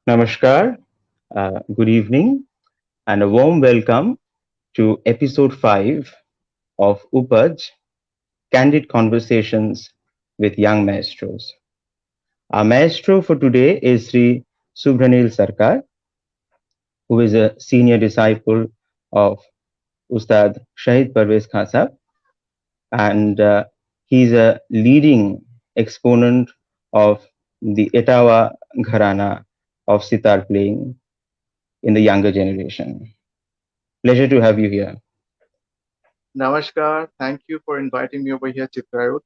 Namaskar, good evening, and a warm welcome to episode 5 of Upaj Candid Conversations with Young Maestros. Our maestro for today is Sri Subhranil Sarkar, who is a senior disciple of Ustad Shahid Parvez Khan Sahab, and he's a leading exponent of the Etawah Gharana of sitar playing in the younger generation. Pleasure to have you here. Namaskar. Thank you for inviting me over here, Chitrayudh.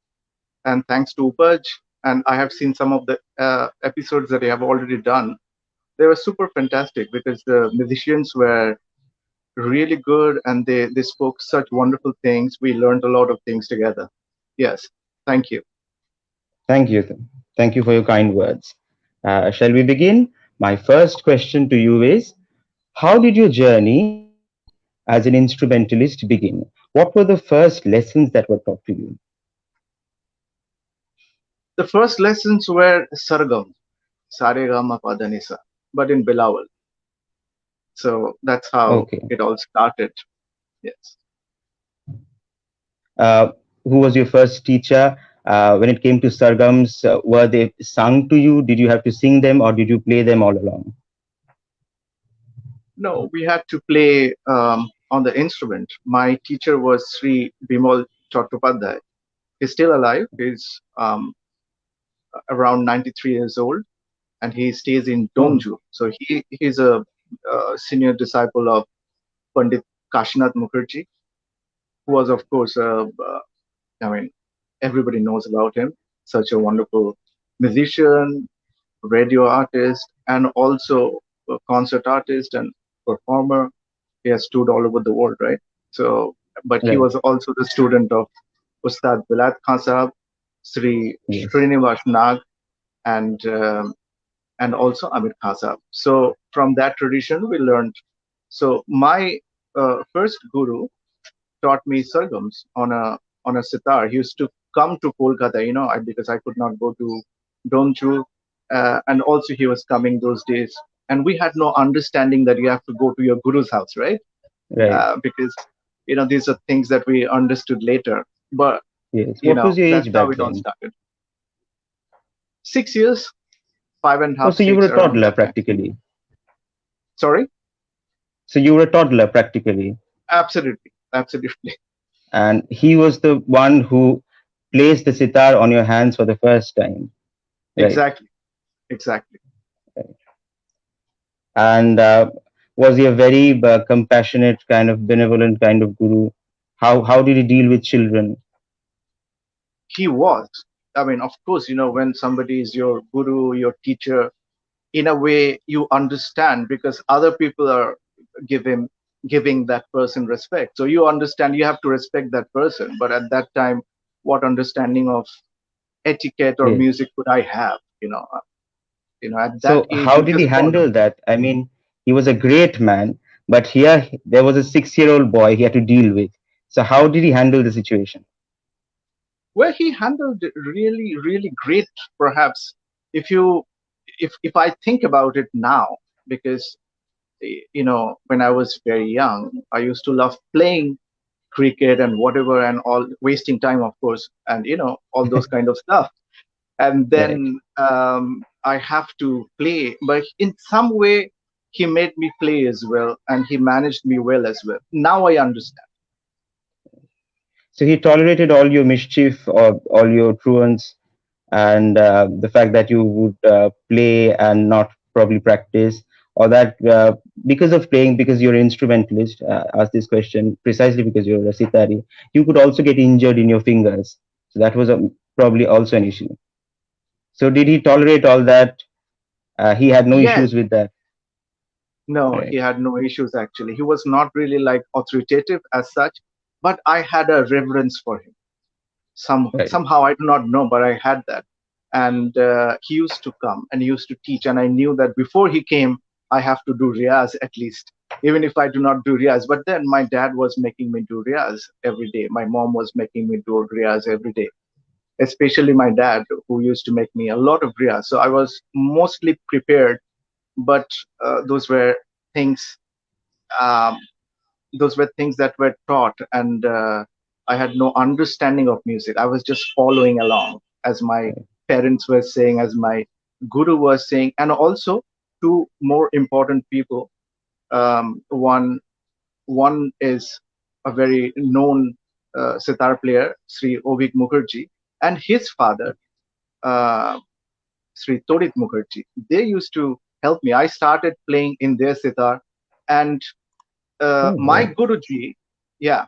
And thanks to Upaj. And I have seen some of the episodes that you have already done. They were super fantastic because the musicians were really good and they spoke such wonderful things. We learned a lot of things together. Yes. Thank you. Thank you. Thank you for your kind words. Shall we begin? My first question to you is, how did your journey as an instrumentalist begin? What were the first lessons that were taught to you? The first lessons were Sargons, Sare Gama Padanisa, but in Bilawal. So that's how Okay. it all started. Yes. Who was your first teacher? When it came to sargams, were they sung to you? Did you have to sing them or did you play them all along? No, we had to play on the instrument. My teacher was Sri Bimal Chattopadhyay. He's still alive. He's around 93 years old, and he stays in Oh, Dongju. So he's a senior disciple of Pandit Kashinath Mukherjee, who was, of course, I mean, everybody knows about him. Such a wonderful musician, radio artist, and also a concert artist and performer. He has toured all over the world, right? So, but he right. was also the student of Ustad Baruvamalika Khan Sahab, Sri Yes. Srinivas Nag, and also Amir Khan Sahab. So from that tradition, we learned. So my first guru taught me sargams on a sitar. He used to come to Kolkata, because I could not go to Donju, and also he was coming those days. And we had no understanding that you have to go to your guru's house, right? Right. Because these are things that we understood later. But Yes. What was your that's age how back it all then? started. 6 years, five and a Oh, half, so you were six a around toddler that time. practically. Sorry, So you were a toddler practically. absolutely, absolutely, And he was the one who placed the sitar on your hands for the first time. Right. exactly, exactly. And was he a very compassionate, kind of benevolent kind of guru? How did he deal with children? He was. I mean, of course, when somebody is your guru, your teacher, in a way you understand because other people are giving giving that person respect. So you understand you have to respect that person. But at that time, what understanding of etiquette or Yes. music could I have? At that So age, how you did he just follow. handle that? I mean, he was a great man, but here there was a 6-year-old boy he had to deal with. So how did he handle the situation? Well, he handled it really, really great. Perhaps if you, if I think about it now, because when I was very young, I used to love playing cricket and whatever and all, wasting time, of course, and all those kind of stuff. And Right. then I have to play, but in some way, he made me play as well, and he managed me well as well. Now I understand. So he tolerated all your mischief or all your truants and the fact that you would play and not probably practice, or that because of playing, because you're an instrumentalist, ask this question precisely because you're a sitari, you could also get injured in your fingers. So that was probably also an issue. So did he tolerate all that? He had no Yes. issues with that. No, he Right. had no issues actually. He was not really like authoritative as such, but I had a reverence for him. Right. Somehow I do not know, but I had that. And he used to come and he used to teach, and I knew that before he came, I have to do riyaz at least, even if I do not do riyaz. But then my dad was making me do riyaz every day. My mom was making me do riyaz every day, especially my dad, who used to make me a lot of riyaz. So I was mostly prepared but those were things. Um, those were things that were taught, and I had no understanding of music. I was just following along as my Right. parents were saying, as my guru was saying. And also two more important people. One is a very known sitar player, Sri Ovik Mukherjee, and his father, uh, Sri Todit Mukherjee. They used to help me. I started playing in their sitar, and Oh, my right. Guruji, yeah,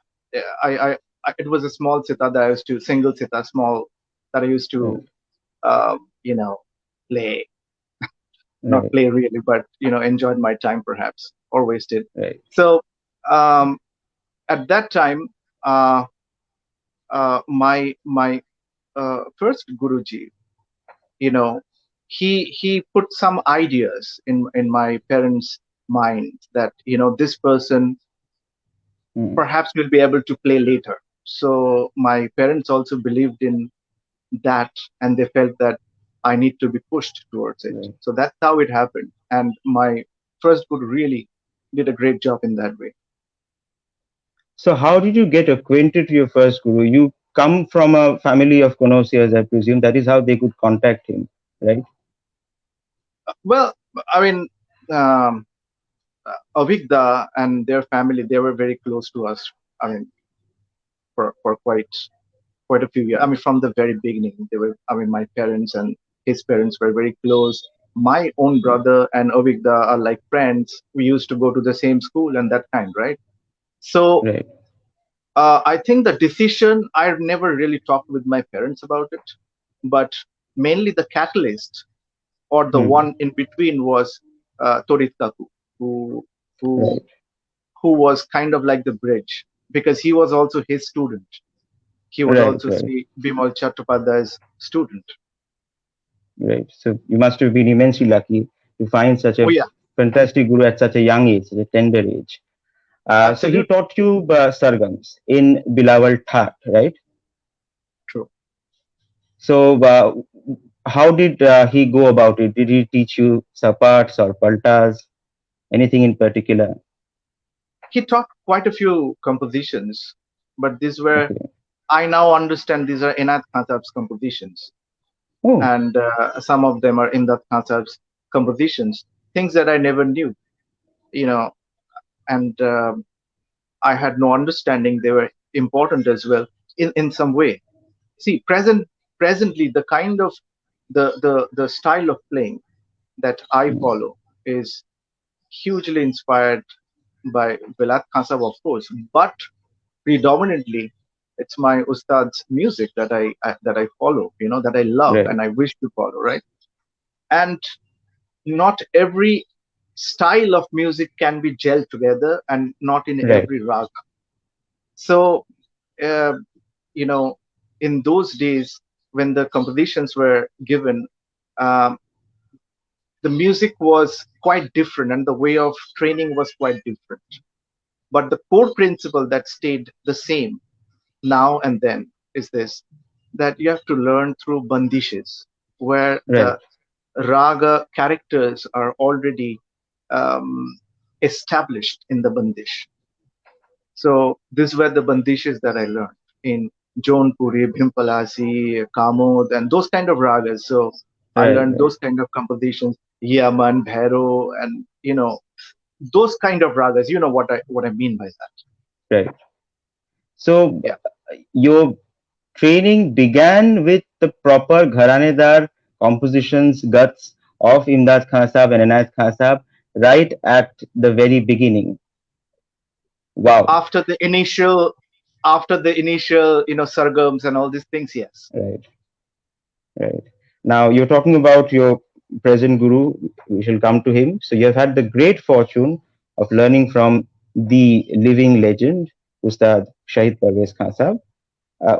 it was a small sitar that I used to, single sitar, small, that I used Right. to, you know, play, not Right. play really, but, enjoyed my time perhaps, or wasted. Right. So um, at that time, uh, my first Guruji, you know, he put some ideas in my parents' mind that, this person Mm. perhaps will be able to play later. So my parents also believed in that, and they felt that I need to be pushed towards it. Right. So that's how it happened. And my first guru really did a great job in that way. So, how did you get acquainted to your first guru? You come from a family of connoisseurs, I presume. That is how they could contact him, right? Well, I mean, um, Avigda and their family, they were very close to us. I mean, for quite a few years. I mean, from the very beginning, they were. I mean, my parents and his parents were very close. My own brother and Avigda are like friends. We used to go to the same school and that kind, right? So Right. I think the decision, I've never really talked with my parents about it, but mainly the catalyst or the Hmm. one in between was Torit Kaku, who who Right. who was kind of like the bridge, because he was also his student. He was Right. also Right. Sri Bimal Chattopadhyay's student. Right. So, you must have been immensely lucky to find such Oh a yeah, fantastic guru at such a young age, such a tender age. So, he absolutely taught you Sargons in Bilawal That, right? true. So, how did he go about it? Did he teach you sapats or paltas? Anything in particular? He taught quite a few compositions, but these were, Okay. I now understand, these are Inat Khatab's compositions, Oh, and some of them are Imdad Khatab's compositions, things that I never knew, you know, and I had no understanding they were important as well in some way. See, presently, the kind of the style of playing that I mm, follow is hugely inspired by Vilat Khansab, of course, but predominantly it's my Ustad's music that I follow, that I love right, and I wish to follow, right? And not every style of music can be gelled together, and not in right, every rag. So, uh, you know, in those days when the compositions were given, um, the music was quite different and the way of training was quite different. But the core principle that stayed the same now and then is this, that you have to learn through bandishes, where right, the raga characters are already um, established in the bandish. So these were the bandishes that I learned in Jaunpuri, Bhimpalasi, Kamod, and those kind of ragas. So I right, learned right, those kind of compositions, Yaman, Bhairo, and those kind of ragas. You know what I mean by that. right. So, Yeah. your training began with the proper Gharanedar compositions, guts of Imdad Khan Sahab and Anayat Khan Sahab right at the very beginning. Wow. After the initial, sargams and all these things, yes. Right, right. Now, you're talking about your present guru. We shall come to him. So, you have had the great fortune of learning from the living legend, Ustad Shahid Parvez Khan Sahab.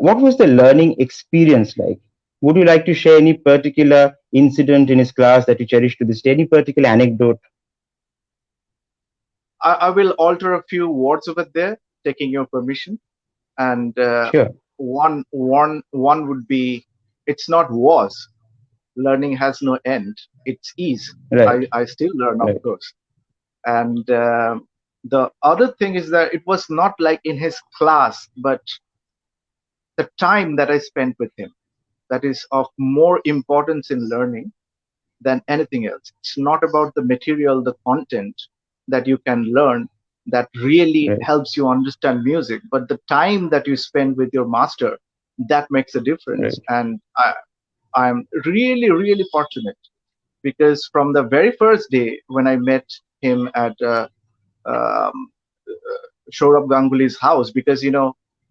What was the learning experience like? Would you like to share any particular incident in his class that you cherish to this day? Any particular anecdote? I will alter a few words over there, taking your permission. And Sure. one would be, it's not was. learning has no end. It's ease. Right. I still learn, of Right. course. And the other thing is that it was not like in his class, but the time that I spent with him, that is of more importance in learning than anything else. It's not about the material, the content that you can learn that really Right. helps you understand music, but the time that you spend with your master, that makes a difference. Right. And I'm really, really fortunate because from the very first day when I met him at um, Saurabh Ganguly's house, because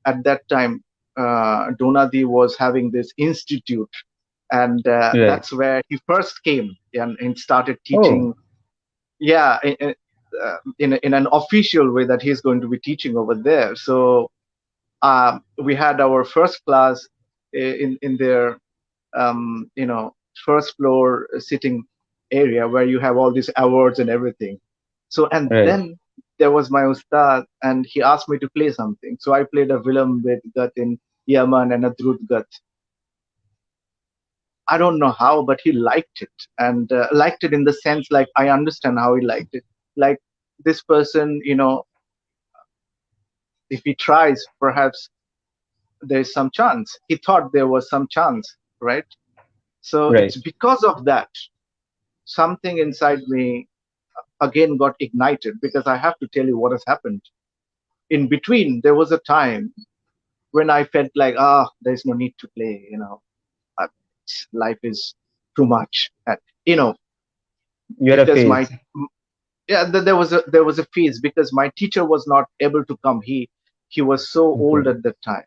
at that time Donadi was having this institute, and Right. that's where he first came and started teaching. Oh. Yeah, in an official way that he's going to be teaching over there. So we had our first class in their first floor sitting area where you have all these awards and everything. So, and Right. then there was my ustad, and he asked me to play something. So I played a Vilam Gat in Yaman and a Drut Gat. I don't know how, but he liked it, and liked it in the sense like I understand how he liked it. Like this person, if he tries, perhaps there's some chance. He thought there was some chance, right? So Right. it's because of that something inside me again got ignited, because I have to tell you what has happened. In between, there was a time when I felt like, there's no need to play, uh, life is too much. And, you know, You had a because my phase. yeah there was a phase because my teacher was not able to come. He was so old Okay. at that time,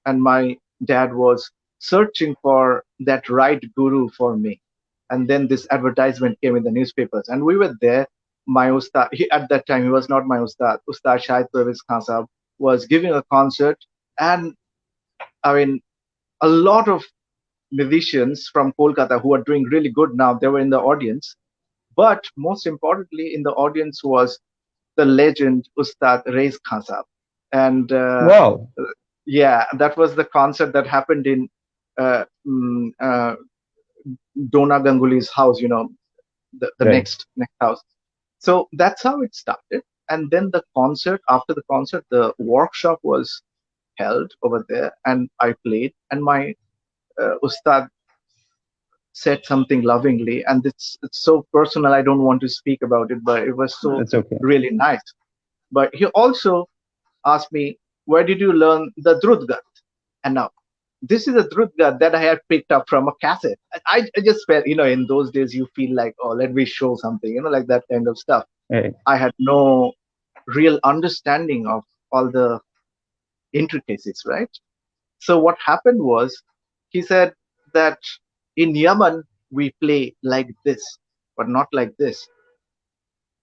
and my dad was searching for that right guru for me. And then this advertisement came in the newspapers, and we were there. My ustad, at that time he was not my ustad Shahid Parvez Khan Sahab was giving a concert. And I mean, a lot of musicians from Kolkata who are doing really good now, they were in the audience. But most importantly, in the audience was the legend Ustad Reis Khan Sahab. And Wow. yeah, that was the concert that happened in Dona Ganguly's house, the Right. next house. So that's how it started. And then the concert, after the concert, the workshop was held over there, and I played. And my Ustad said something lovingly, and it's so personal. I don't want to speak about it, but it was so That's okay. really nice. But he also asked me, where did you learn the Drudgat? And now, this is a Drudgat that I had picked up from a cassette. I just felt, in those days, you feel like, oh, let me show something, like that kind of stuff. Right. I had no real understanding of all the intricacies, right? So what happened was, he said that in Yemen, we play like this, but not like this.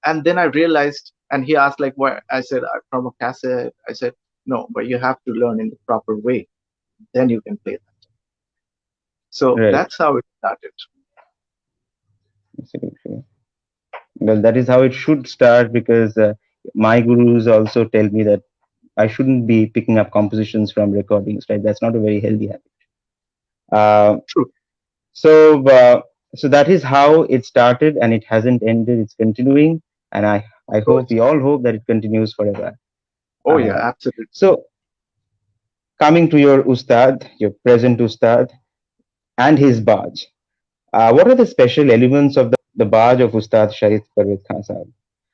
And then I realized, and he asked, like, where? I said, from a cassette. I said, no, but you have to learn in the proper way. Then you can play that. So Right. that's how it started. Absolutely. Well, that is how it should start because my gurus also tell me that I shouldn't be picking up compositions from recordings, right? That's not a very healthy habit. Uh, True. so, uh, so that is how it started, and it hasn't ended. It's continuing, and I Oh, hope we all hope that it continues forever. oh yeah, Uh, absolutely. so, coming to your ustad, your present ustad, and his baaj. What are the special elements of the baaj of Ustad Shahid Parvez Khan Sahab?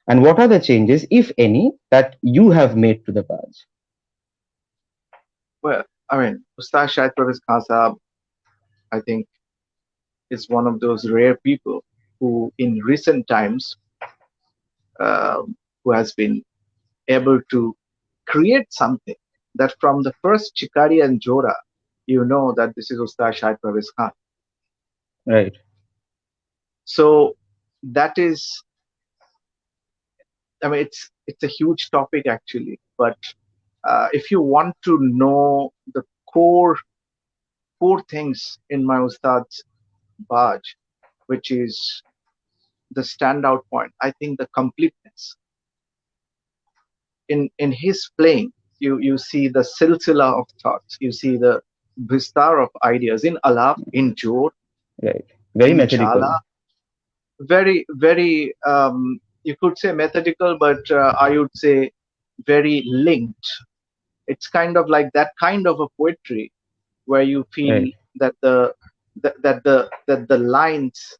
And what are the changes, if any, that you have made to the baaj? Well, I mean, Ustad Shahid Parvez Khan Sahab, I think, is one of those rare people who, in recent times, who has been able to create something that from the first Chikari and Jora, you know that this is Ustad Shahid Parvez Khan. Right, So that is, I mean, it's a huge topic actually. But if you want to know the core things in my Ustad's Baj, which is the standout point, I think the completeness in his playing. You see the silsila of thoughts. You see the vistar of ideas in alap, in jor, right, Very in methodical. Jhala. Very, very, you could say methodical, but I would say very linked. It's kind of like that kind of a poetry where you feel Right. that the lines,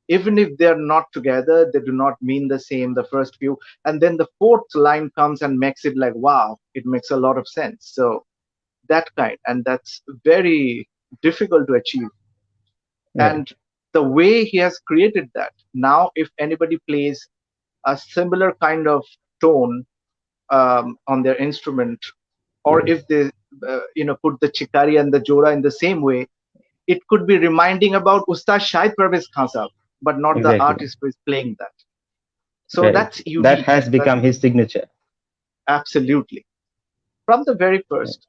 even if they're not together, they do not mean the same, the first few, and then the fourth line comes and makes it like, wow, it makes a lot of sense. So that kind, and that's very difficult to achieve. Right. And the way he has created that, now if anybody plays a similar kind of tone on their instrument, or Yes. if they put the chikari and the jora in the same way, it could be reminding about Ustad Shahid Parvez Khan Sahab, but not the Exactly. artist who is playing that. So Right. that's That unique. has That's become his signature. absolutely from the very Right. first.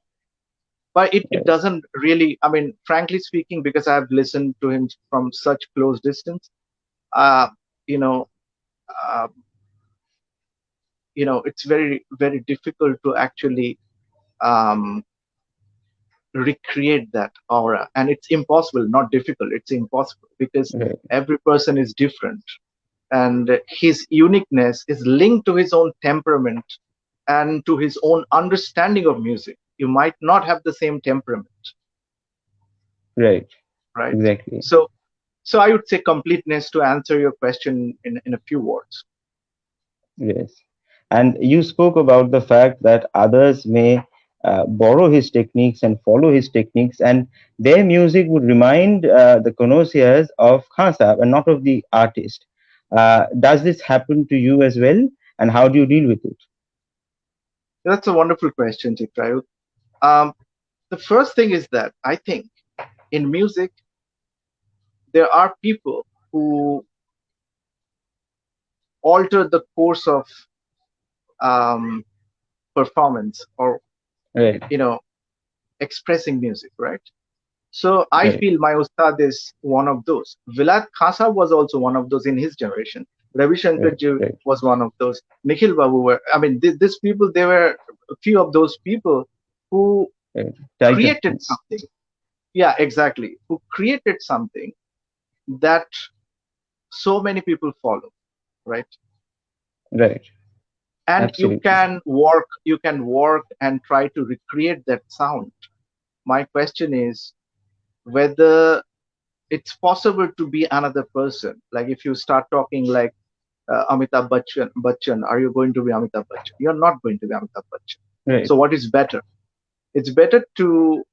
But it Right. doesn't really, I mean, frankly speaking, because I've listened to him from such close distance, uh, you know, uh, it's very, very difficult to actually um, recreate that aura. And it's impossible, not difficult, it's impossible because Right. every person is different. And his uniqueness is linked to his own temperament and to his own understanding of music. You might not have the same temperament, Right. right? Exactly. So I would say completeness to answer your question in a few words. Yes. And you spoke about the fact that others may borrow his techniques and follow his techniques, and their music would remind the connoisseurs of Khan Sahib and not of the artist. Does this happen to you as well? And how do you deal with it? That's a wonderful question, Chitrayudh. Um, the first thing is that I think in music, there are people who alter the course of um, performance or, Right. you know, expressing music, right? So I Right. feel my Ustad is one of those. Vilayat Khasa was also one of those in his generation. Ravi Shankar Right. ji Right. was one of those. Nikhil Babu were, I mean, these people, they were a few of those people who Right. created Titans. something. Yeah, exactly. Who created something that so many people follow, right? Right. And Absolutely. you can work and try to recreate that sound. My question is whether it's possible to be another person. Like if you start talking like Amitabh Bachchan, are you going to be Amitabh Bachchan? You're not going to be Amitabh Bachchan. Right. So what is better? It's better to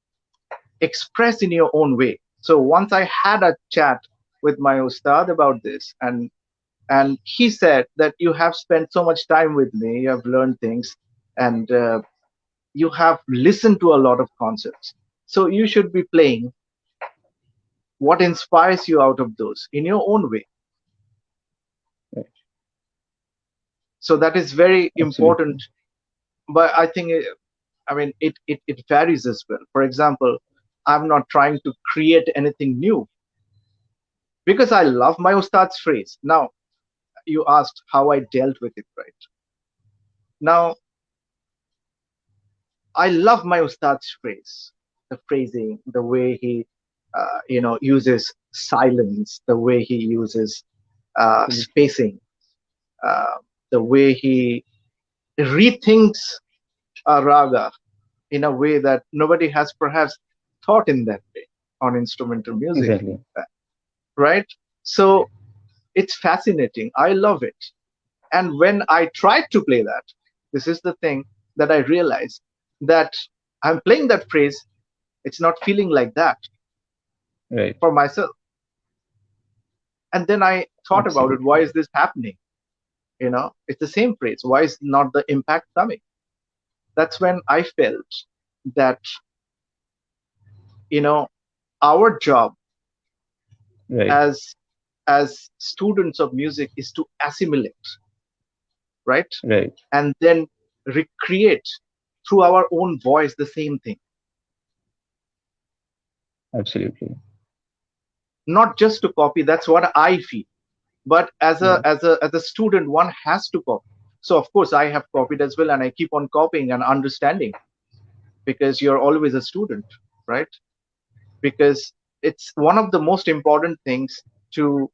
express in your own way. So once I had a chat with my ustad about this, and he said that you have spent so much time with me, you have learned things, and you have listened to a lot of concerts. So you should be playing what inspires you out of those in your own way. Right. So that is very important. Absolutely. But I think, I mean, it varies as well. For example, I'm not trying to create anything new because I love my Ustad's phrase. Now, you asked how I dealt with it, right? Now, I love my Ustad's phrase, the phrasing, the way he, uses silence, the way he uses Absolutely. spacing, uh, the way he rethinks a raga in a way that nobody has perhaps thought in that way on instrumental music, Exactly. uh, right? So it's fascinating. I love it. And when I tried to play that, this is the thing that I realized that I'm playing that phrase, it's not feeling like that Right. for myself. And then I thought about it. Why Absolutely. is this happening? It's the same phrase. Why is not the impact coming? That's when I felt that, you know, our job Right. as students of music is to assimilate, right? Right. And then recreate through our own voice the same thing, Absolutely. not just to copy. That's what I feel. But Right. as a student, one has to copy. So of course I have copied as well, and I keep on copying and understanding, because you're always a student, right? Because it's one of the most important things to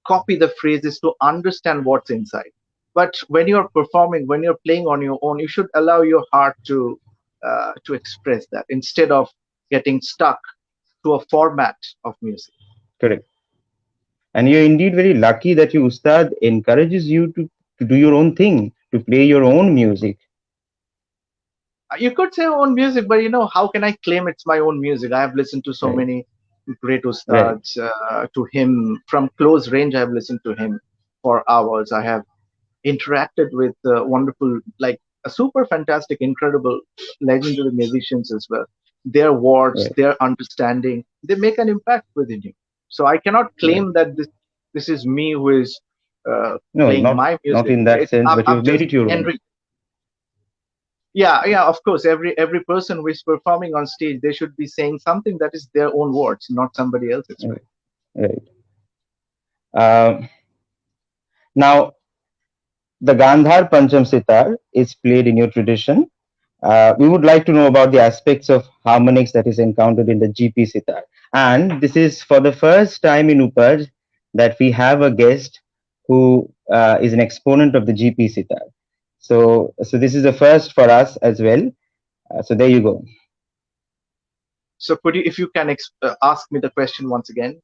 copy the phrases, to understand what's inside. But when you're performing, when you're playing on your own, you should allow your heart to express that instead of getting stuck to a format of music. Correct. And you're indeed very lucky that your Ustad encourages you to do your own thing, to play your own music. You could say own music, but how can I claim it's my own music? I have listened to so Right, many great right, ustads, to him from close range. I have listened to him for hours. I have interacted with wonderful, like a super fantastic, incredible, legendary musicians as well. Their words, right, their understanding, they make an impact within you. So I cannot right. claim that this is me who is No, playing not my not music. in that sense, but I'm you've made just it your own. enriched. Yeah, yeah, of course. Every person who is performing on stage, they should be saying something that is their own words, not somebody else's, right? Right, right. Uh, Now, the Gandhar Pancham Sitar is played in your tradition. We would like to know about the aspects of harmonics that is encountered in the GP sitar. And this is for the first time in Upaj that we have a guest who is an exponent of the GP sitar. So this is the first for us as well. So there you go. So could you, if you can ask me the question once again?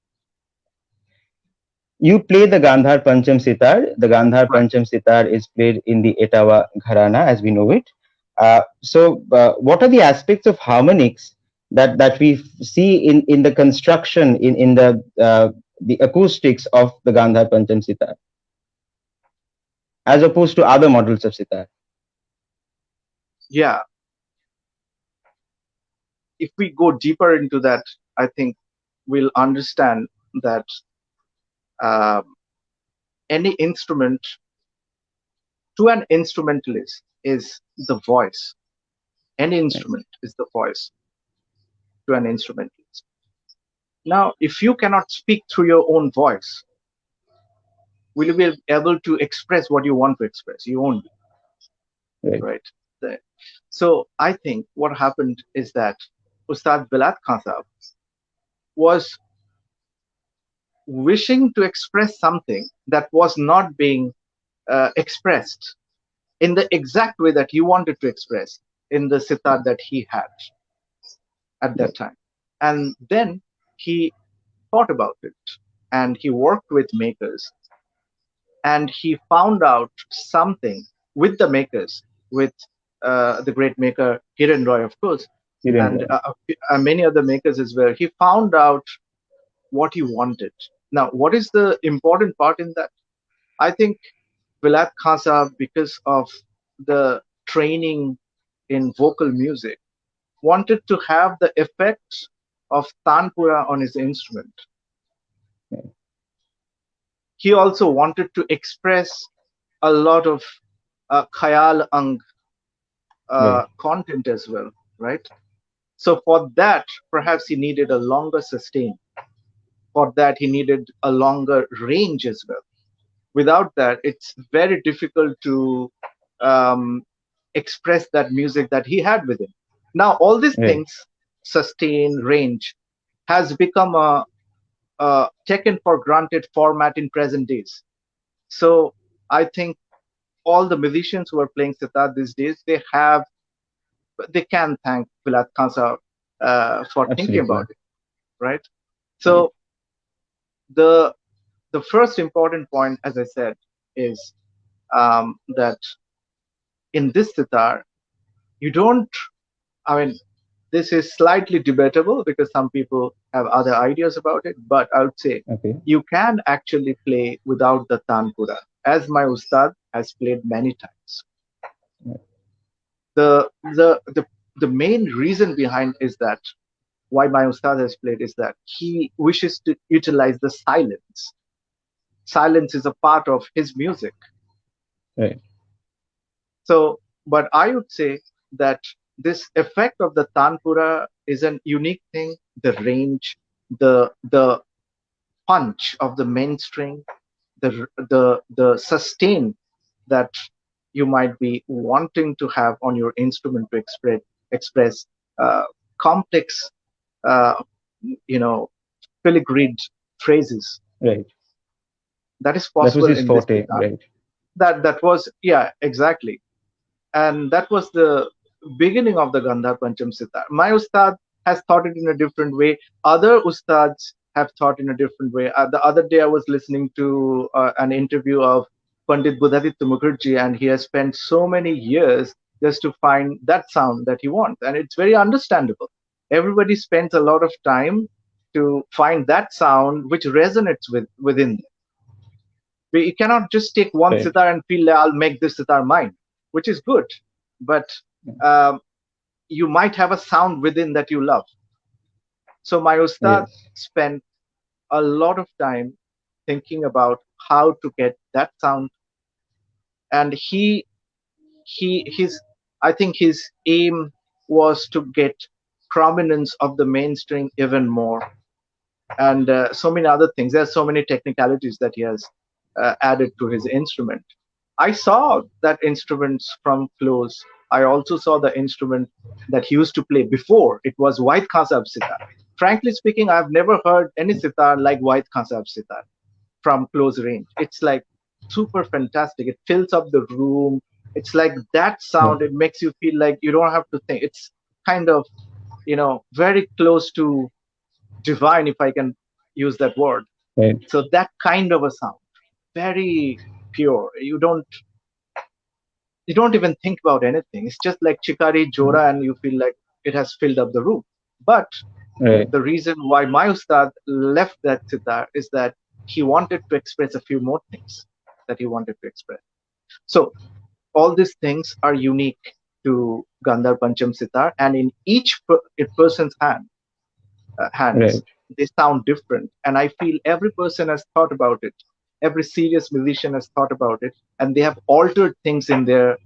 You play the Gandhar Pancham Sitar. The Gandhar Right. Pancham Sitar is played in the Etawah Gharana as we know it. What are the aspects of harmonics that we see in the construction, in the acoustics of the Gandhar Pancham Sitar, as opposed to other models of sitar? Yeah. If we go deeper into that, I think we'll understand that um, any instrument to an instrumentalist is the voice. Any Right, instrument is the voice to an instrumentalist. Now, if you cannot speak through your own voice, will you be able to express what you want to express? You won't be, right, right? The- So I think what happened is that Ustad Bilat Khan Sahab was wishing to express something that was not being expressed in the exact way that he wanted to express in the sitar that he had at that right, time. And then he thought about it, and he worked with makers, and he found out something with the makers, with the great maker Hiren Roy, of course, and right, many other makers as well. He found out what he wanted. Now, what is the important part in that? I think Vilayat Khan Sahab, because of the training in vocal music, wanted to have the effects of tanpura on his instrument. right, He also wanted to express a lot of khayal ang right, content as well, right? So for that, perhaps he needed a longer sustain. For that, he needed a longer range as well. Without that, it's very difficult to um, express that music that he had with him. Now, all these right, things, sustain, range, has become a taken for granted format in present days. So I think all the musicians who are playing sitar these days, they can thank Vilat Khansa for thinking absolutely, about it, right? right, So the the first important point, as I said, is that in this sitar, you don't. I mean, this is slightly debatable because some people have other ideas about it, but I would say okay, you can actually play without the tanpura, as my ustad has played many times. right, The the the the main reason behind is that why my ustad has played is that he wishes to utilize the silence. Silence is a part of his music. right, So, but I would say that this effect of the tanpura is an unique thing. The range, the punch of the main string, the sustain that you might be wanting to have on your instrument to express uh, complex, uh, you know, filigreed phrases. Right. That is That was possible his in this forte. sitar. Right. That was, yeah, exactly. And that was the beginning of the Gandhar Pancham Sitar. My Ustad has thought it in a different way. Other Ustads have thought in a different way. The other day, I was listening to an interview of Pandit Budhaditya Mukherjee, and he has spent so many years just to find that sound that he wants. And it's very understandable. Everybody spends a lot of time to find that sound which resonates within them. You cannot just take one Right. sitar and feel like I'll make this sitar mine, which is good, but um, you might have a sound within that you love. So my ustad Yes. spent a lot of time thinking about how to get that sound, and his I think his aim was to get prominence of the mainstream even more, and so many other things. There's so many technicalities that he has added to his instrument. I saw that instruments from close. I also saw the instrument that he used to play before. It was White Khasab sitar. Frankly speaking, I've never heard any sitar like White Khasab sitar from close range. It's like super fantastic. It fills up the room. It's like that sound. Right. It makes you feel like you don't have to think. It's kind of, very close to divine, if I can use that word. Right. So that kind of a sound, very pure. You don't even think about anything. It's just like Chikari Jora, and you feel like it has filled up the room. But Right. the reason why my Ustad left that sitar is that he wanted to express a few more things that he wanted to express. So all these things are unique to Gandhar Pancham sitar, and in each person's hands, Right. they sound different. And I feel every person has thought about it. Every serious musician has thought about it, and they have altered things in their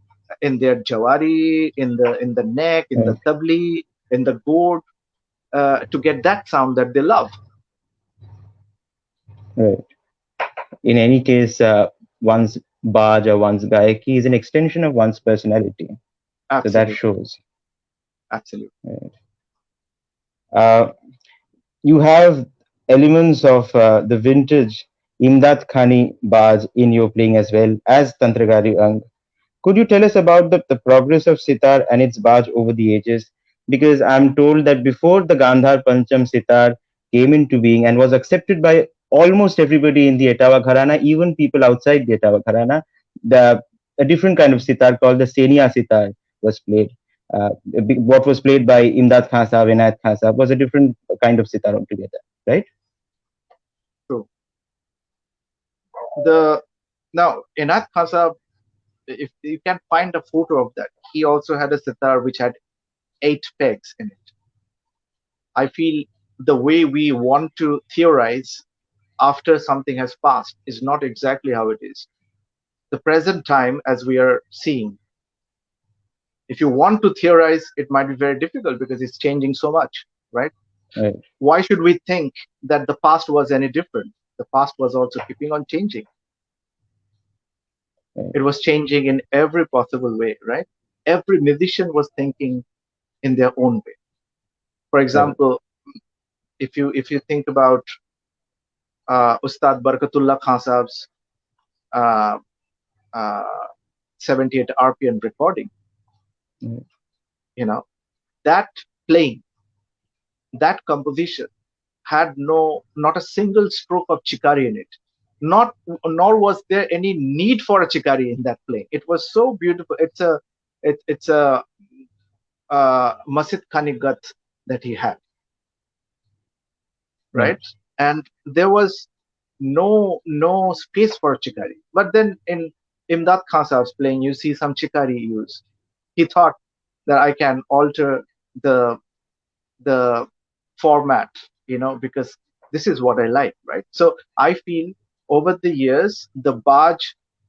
jawari, in the neck, in the Right. tabli, in the gourd, to get that sound that they love. Right. In any case, one's baaj or one's gayaki is an extension of one's personality. So that Absolutely, shows. absolutely. Right. Uh, you have elements of the vintage Imdad Khani baaj in your playing as well as Tantragari Ang. Could you tell us about the progress of sitar and its baaj over the ages? Because I'm told that before the Gandhar Pancham sitar came into being and was accepted by almost everybody in the Etawah Gharana, even people outside the Etawah Gharana, the a different kind of sitar called the Senia sitar was played. What was played by Imdad Khan Sahab, Inayat Khan Sahab was a different kind of sitar altogether, right? So the now Inat Khasa, if you can find a photo of that, he also had a sitar which had 8 pegs in it. I feel the way we want to theorize after something has passed is not exactly how it is. The present time, as we are seeing, if you want to theorize, it might be very difficult because it's changing so much, right? Right, Why should we think that the past was any different? The past was also keeping on changing. right, It was changing in every possible way, right? Every musician was thinking in their own way. For right, example, if you think about Ustad Barkatullah Khan Sahab's uh, uh, 78 RPM recording, right, you know, that playing, that composition had not a single stroke of chikari in it. Not Nor was there any need for a chikari in that playing. It was so beautiful. It's a Masid Khanigat that he had, right, right? And there was no space for chikari. But then in Imdad Khan Saab's playing, you see some chikari used. He thought that I can alter the the format, because this is what I like, right? So I feel over the years the baaj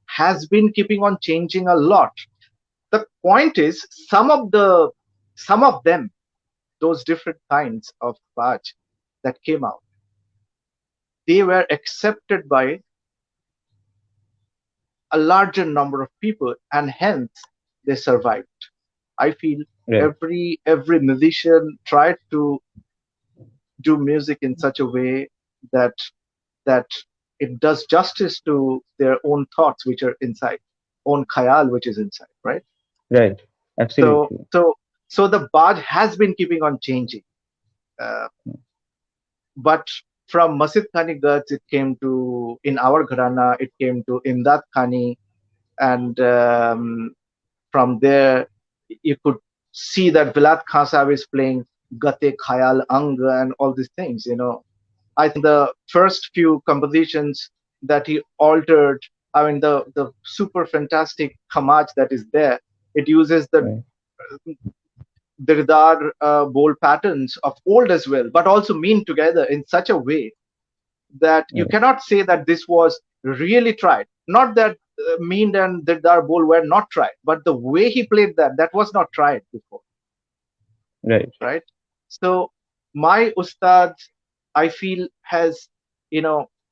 has been keeping on changing a lot. The point is, some of them, those different kinds of baaj that came out, they were accepted by a larger number of people, and hence they survived. I feel right, every musician tried to do music in such a way that that it does justice to their own thoughts which are inside, own khayal which is inside, right? Right. So Absolutely. so so the baaj has been keeping on changing. Uh, but from Masjid Khani Guts, it came to in our Gharana, it came to Imdad Khani, and from there you could see that Vilat Khan Sahib is playing Gate Khayal Ang and all these things. I think the first few compositions that he altered, I mean the super fantastic Khamaj that is there, it uses the Right. Dirdar bowl patterns of old as well, but also mean together in such a way that you Right. cannot say that this was really tried. Not that Meend and Dirdar bowl were not tried, but the way he played that was not tried before, Right. right? So my Ustad, I feel, has,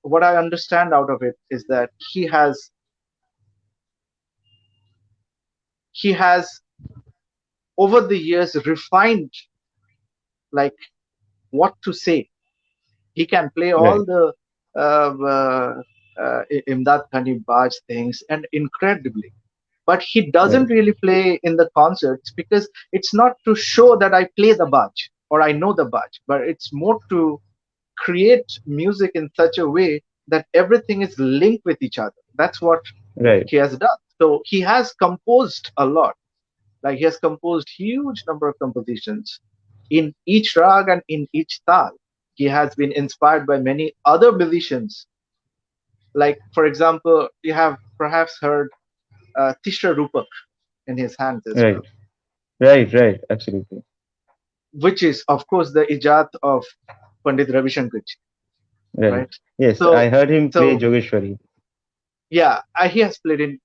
what I understand out of it is that he has over the years refined, like, what to say. He can play Right. all the Imdad Khani Baj things and incredibly. But he Right. doesn't really play in the concerts because it's not to show that I play the Baj or I know the Baj, but it's more to create music in such a way that everything is linked with each other. That's what Right. he has done. So he has composed a lot. Like he has composed huge number of compositions in each rag and in each tal. He has been inspired by many other musicians. Like, for example, you have perhaps heard Tishra Rupak in his hands as Right. well, Right. Right. Absolutely. which is, of course, the ijat of Pandit Ravi Shankar ji, Right. right? Yes, I So, heard him play so Jogeshwari. yeah, he has played in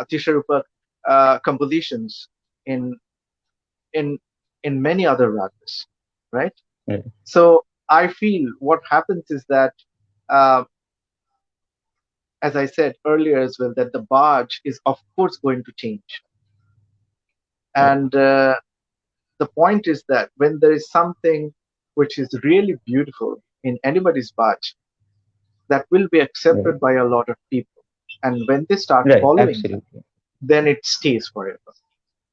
Tishra Rupak compositions in in in many other ragas, right? Right. So I feel what happens is that, uh, as I said earlier as well, that the barge is of course going to change. Right. And the point is that when there is something which is really beautiful in anybody's barge, that will be Right. accepted by a lot of people. And when they start Right. following that, Absolutely. then it stays forever.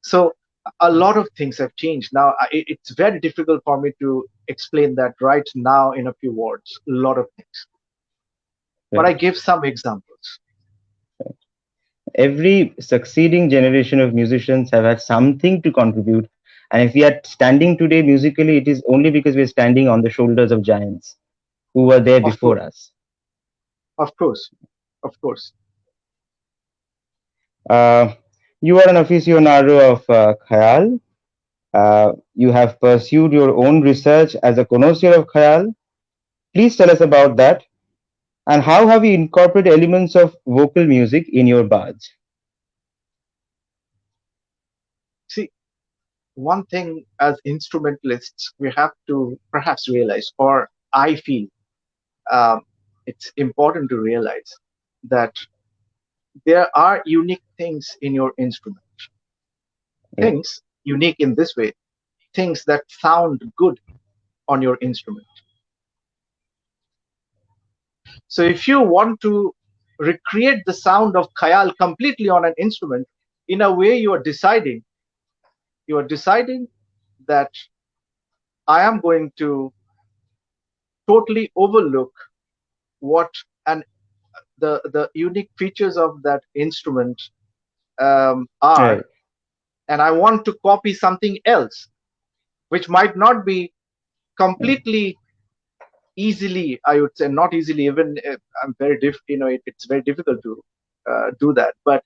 So a lot of things have changed. Now, it's very difficult for me to explain that right now in a few words, a lot of things. But I Right. give some examples. Every succeeding generation of musicians have had something to contribute. And if we are standing today musically, it is only because we are standing on the shoulders of giants who were there Of before course, us. of course, of course. Uh, you are an aficionado of Khayal. You have pursued your own research as a connoisseur of Khayal. Please tell us about that. And how have you incorporated elements of vocal music in your bads? See, one thing as instrumentalists we have to perhaps realize, or I feel um, it's important to realize that there are unique things in your instrument. Right. Things unique in this way, things that sound good on your instrument. So if you want to recreate the sound of khayal completely on an instrument, in a way you are deciding that I am going to totally overlook what and the unique features of that instrument are, Right. and I want to copy something else which might not be Right. completely easily, I would say, not easily, even I'm very it's very difficult to do that, but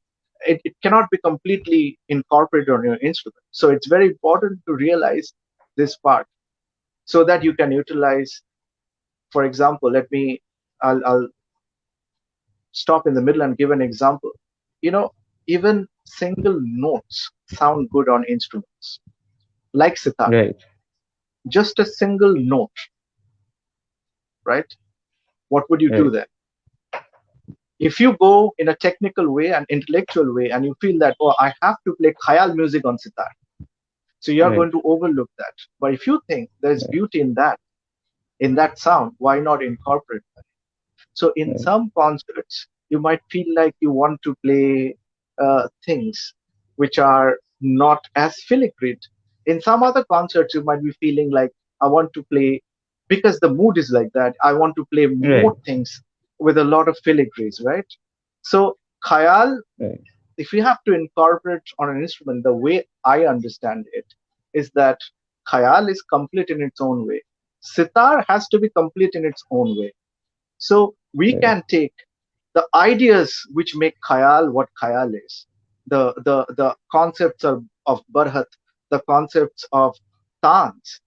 it cannot be completely incorporated on your instrument. So it's very important to realize this part so that you can utilize, for example, I'll stop in the middle and give an example. you know Even single notes sound good on instruments like sitar. Right. Just a single note, right? What would you do Right. then? If you go in a technical way and intellectual way and you feel that, oh, I have to play khayal music on sitar, so you are Right. going to overlook that. But if you think there's beauty in that sound, why not incorporate that? So in right, some concerts, you might feel like you want to play things which are not as filigreed. In some other concerts, you might be feeling like I want to play because the mood is like that. I want to play more right, things with a lot of filigrees, right? So Khayal, right, if you have to incorporate on an instrument, the way I understand it is that Khayal is complete in its own way. Sitar has to be complete in its own way. So we right, can take the ideas which make Khayal what Khayal is, the concepts of Barhat, the concepts of Tans,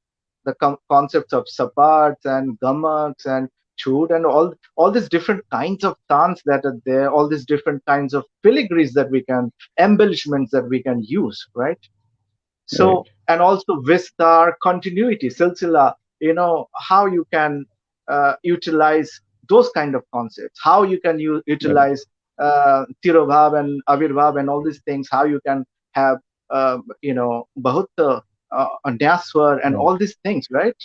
the concepts of Sapats and Gamaks and Chud and all these different kinds of Tans that are there, all these different kinds of filigrees that we can, embellishments that we can use, right? right, So, and also Vistar, continuity, silsila, how you can utilize those kind of concepts, how you can right, utilize Tirobhav and Avirbhav and all these things, how you can have, Bahut, Nyaswar and right, all these things, right?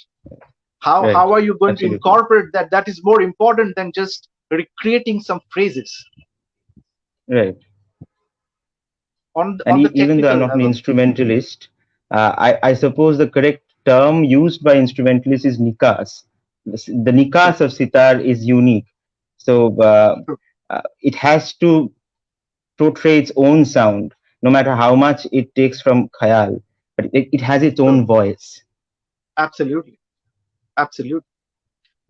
How right. are you going to Absolutely. incorporate that? That is more important than just recreating some phrases Right. And on the even though technical I'm not an level. instrumentalist, I suppose the correct term used by instrumentalists is nikas. The True, nikas of sitar is unique. So true, it has to portray its own sound, no matter how much it takes from khayal, but it has its true. own voice. Absolutely, absolutely.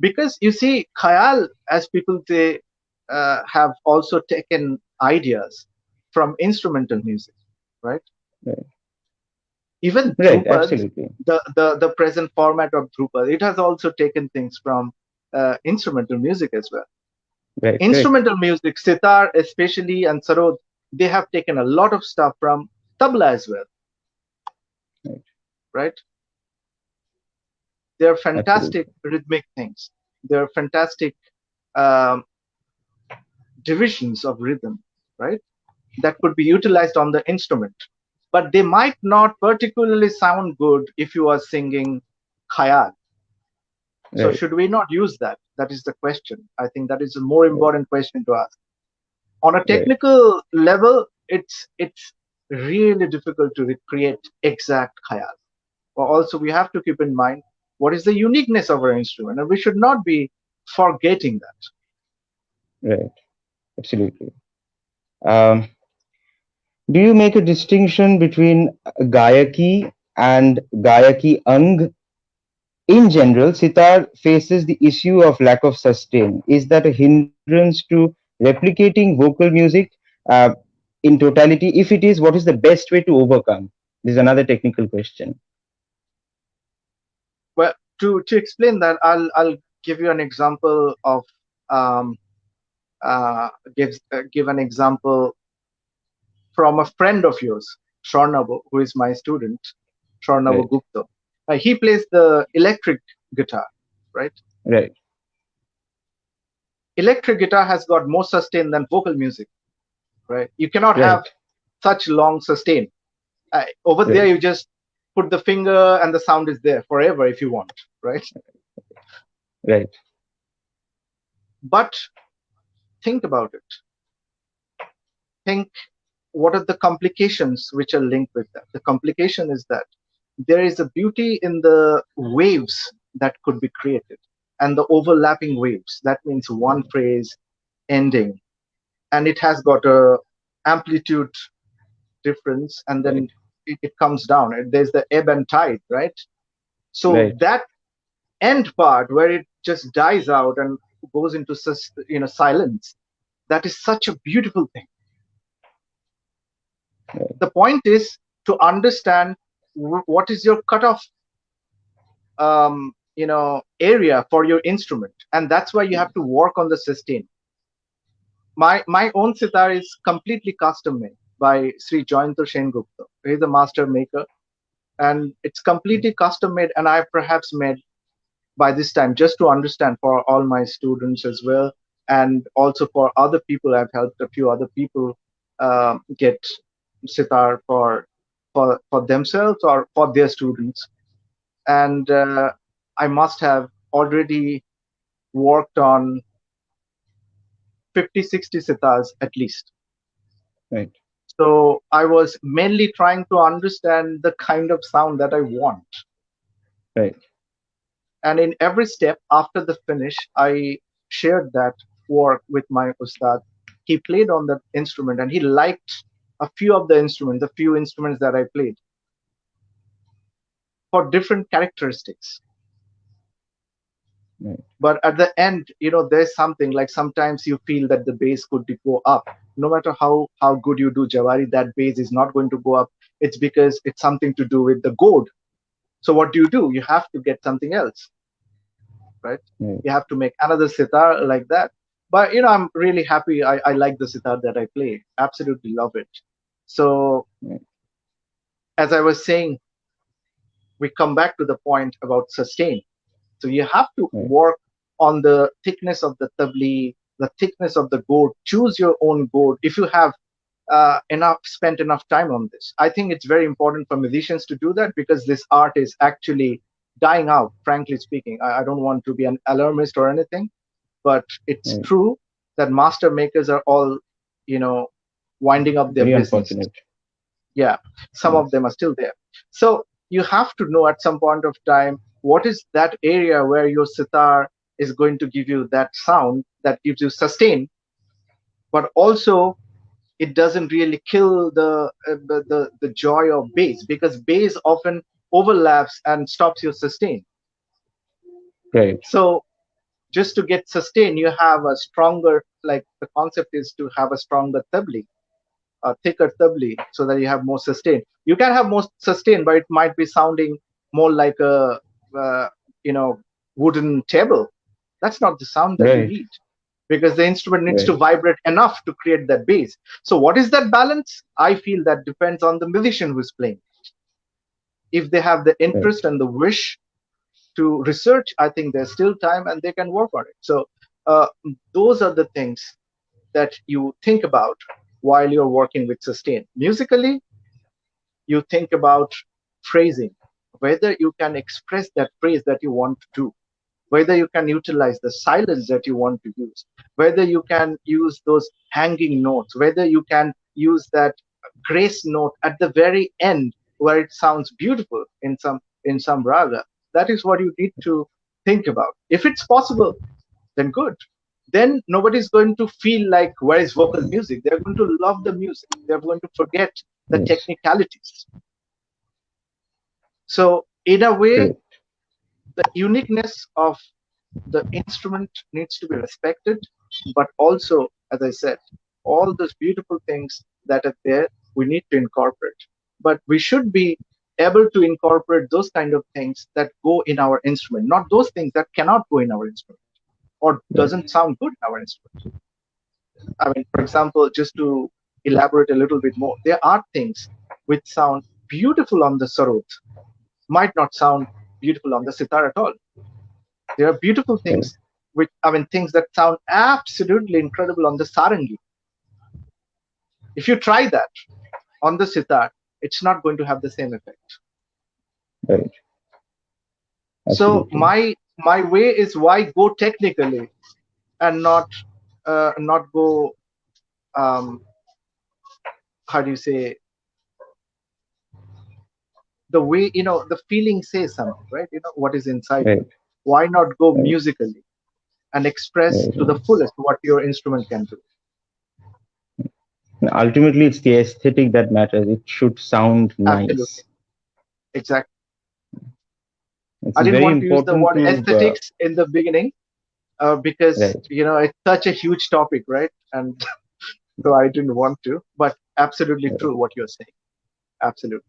Because you see, Khayal, as people say, have also taken ideas from instrumental music, right? Right, Even right, Dhrupad, absolutely. the present format of Dhrupad, it has also taken things from instrumental music as well. Right, correct. Instrumental music, sitar especially, and sarod, they have taken a lot of stuff from tabla as well, Right, right? They're fantastic absolutely. rhythmic things. They're fantastic um, divisions of rhythm, right? That could be utilized on the instrument. But they might not particularly sound good if you are singing khayal. So Right, should we not use that? That is the question. I think that is a more right, important question to ask. On a right, technical level, it's really difficult to recreate exact khayal. But also we have to keep in mind what is the uniqueness of our instrument, and we should not be forgetting that. right, absolutely. Um, do you make a distinction between Gayaki and Gayaki Ang? In general, sitar faces the issue of lack of sustain. Is that a hindrance to replicating vocal music uh, in totality? If it is, what is the best way to overcome? This is another technical question. Well, to explain that, I'll give you an example of um, give an example from a friend of yours, Sharnavu, who is my student, Sharnavu Right, Gupta. He plays the electric guitar, right? right, Electric guitar has got more sustain than vocal music, right? You cannot have right, such long sustain. Over there, right, you just put the finger and the sound is there forever if you want, right? right, But think about it. Think what are the complications which are linked with that? The complication is that there is a beauty in the waves that could be created and the overlapping waves. That means one phrase ending, and it has got a amplitude difference, and right, then it comes down. And there's the ebb and tide, right? So right, that end part where it just dies out and goes into silence, that is such a beautiful thing. right, The point is to understand what is your cutoff area for your instrument, and that's why you have to work on the sustain. My own sitar is completely custom made by Sri Joyanto Shen Gupta. He's a master maker, and it's completely custom made, and I perhaps made by this time just to understand for all my students as well, and also for other people. I've helped a few other people get sitar for themselves or for their students, and I must have already worked on 50, 60 sitars at least. Right. So I was mainly trying to understand the kind of sound that I want. Right. And in every step after the finish, I shared that work with my Ustad. He played on that instrument and he liked a few of the instruments, the few instruments that I played for different characteristics. Right. But at the end, there's something like sometimes you feel that the bass could go up. No matter how good you do Jawari, that bass is not going to go up. It's because it's something to do with the gourd. So what do? You have to get something else, right? Right. You have to make another sitar like that. But I'm really happy. I like the sitar that I play. Absolutely love it. So Right. as I was saying, we come back to the point about sustain. So you have to Right. work on the thickness of the tabli, the thickness of the gourd. Choose your own gourd. If you have spent enough time on this, I think it's very important for musicians to do that because this art is actually dying out. Frankly speaking, I don't want to be an alarmist or anything, but it's Right. true that master makers are all, you know, winding up their Very business. unfortunate. Yeah, some of Yes. them are still there. So you have to know at some point of time what is that area where your sitar is going to give you that sound that gives you sustain, but also it doesn't really kill the joy of bass because bass often overlaps and stops your sustain. Right. So just to get sustain, you have a stronger, like the concept is to have a stronger tabli, a thicker tabli, so that you have more sustain. You can have more sustain, but it might be sounding more like a uh, you know wooden table. That's not the sound that you Right. need because the instrument needs to Right. vibrate enough to create that bass. So what is that balance? I feel that depends on the musician who's playing. If they have the Right. interest and the wish to research, I think there's still time and they can work on it. So uh, those are the things that you think about while you're working with sustain. Musically, you think about phrasing, whether you can express that phrase that you want to do, whether you can utilize the silence that you want to use, whether you can use those hanging notes, whether you can use that grace note at the very end where it sounds beautiful in some raga. That is what you need to think about. If it's possible, then good. Then nobody's going to feel like where is vocal music. They're going to love the music. They're going to forget the Yes. technicalities. So in a way, Correct. the uniqueness of the instrument needs to be respected, but also, as I said, all those beautiful things that are there, we need to incorporate. But we should be able to incorporate those kind of things that go in our instrument, not those things that cannot go in our instrument or Right. doesn't sound good in our instrument. I mean, for example, just to elaborate a little bit more, there are things which sound beautiful on the sarod, might not sound beautiful on the sitar at all. There are beautiful Right. things, things that sound absolutely incredible on the sarangi. If you try that on the sitar, it's not going to have the same effect. Right. So Absolutely. my way is why go technically and not go um, how do you say the way the feeling says something, right? What is inside you. Right. Why not go Right. musically and express Right. to the Right. fullest what your instrument can do? And ultimately, it's the aesthetic that matters. It should sound Absolutely, nice. exactly. It's I didn't very want to use the important word to. aesthetics in the beginning because Right. it's such a huge topic, right? And so I didn't want to, but absolutely Right. true what you're saying. Absolutely.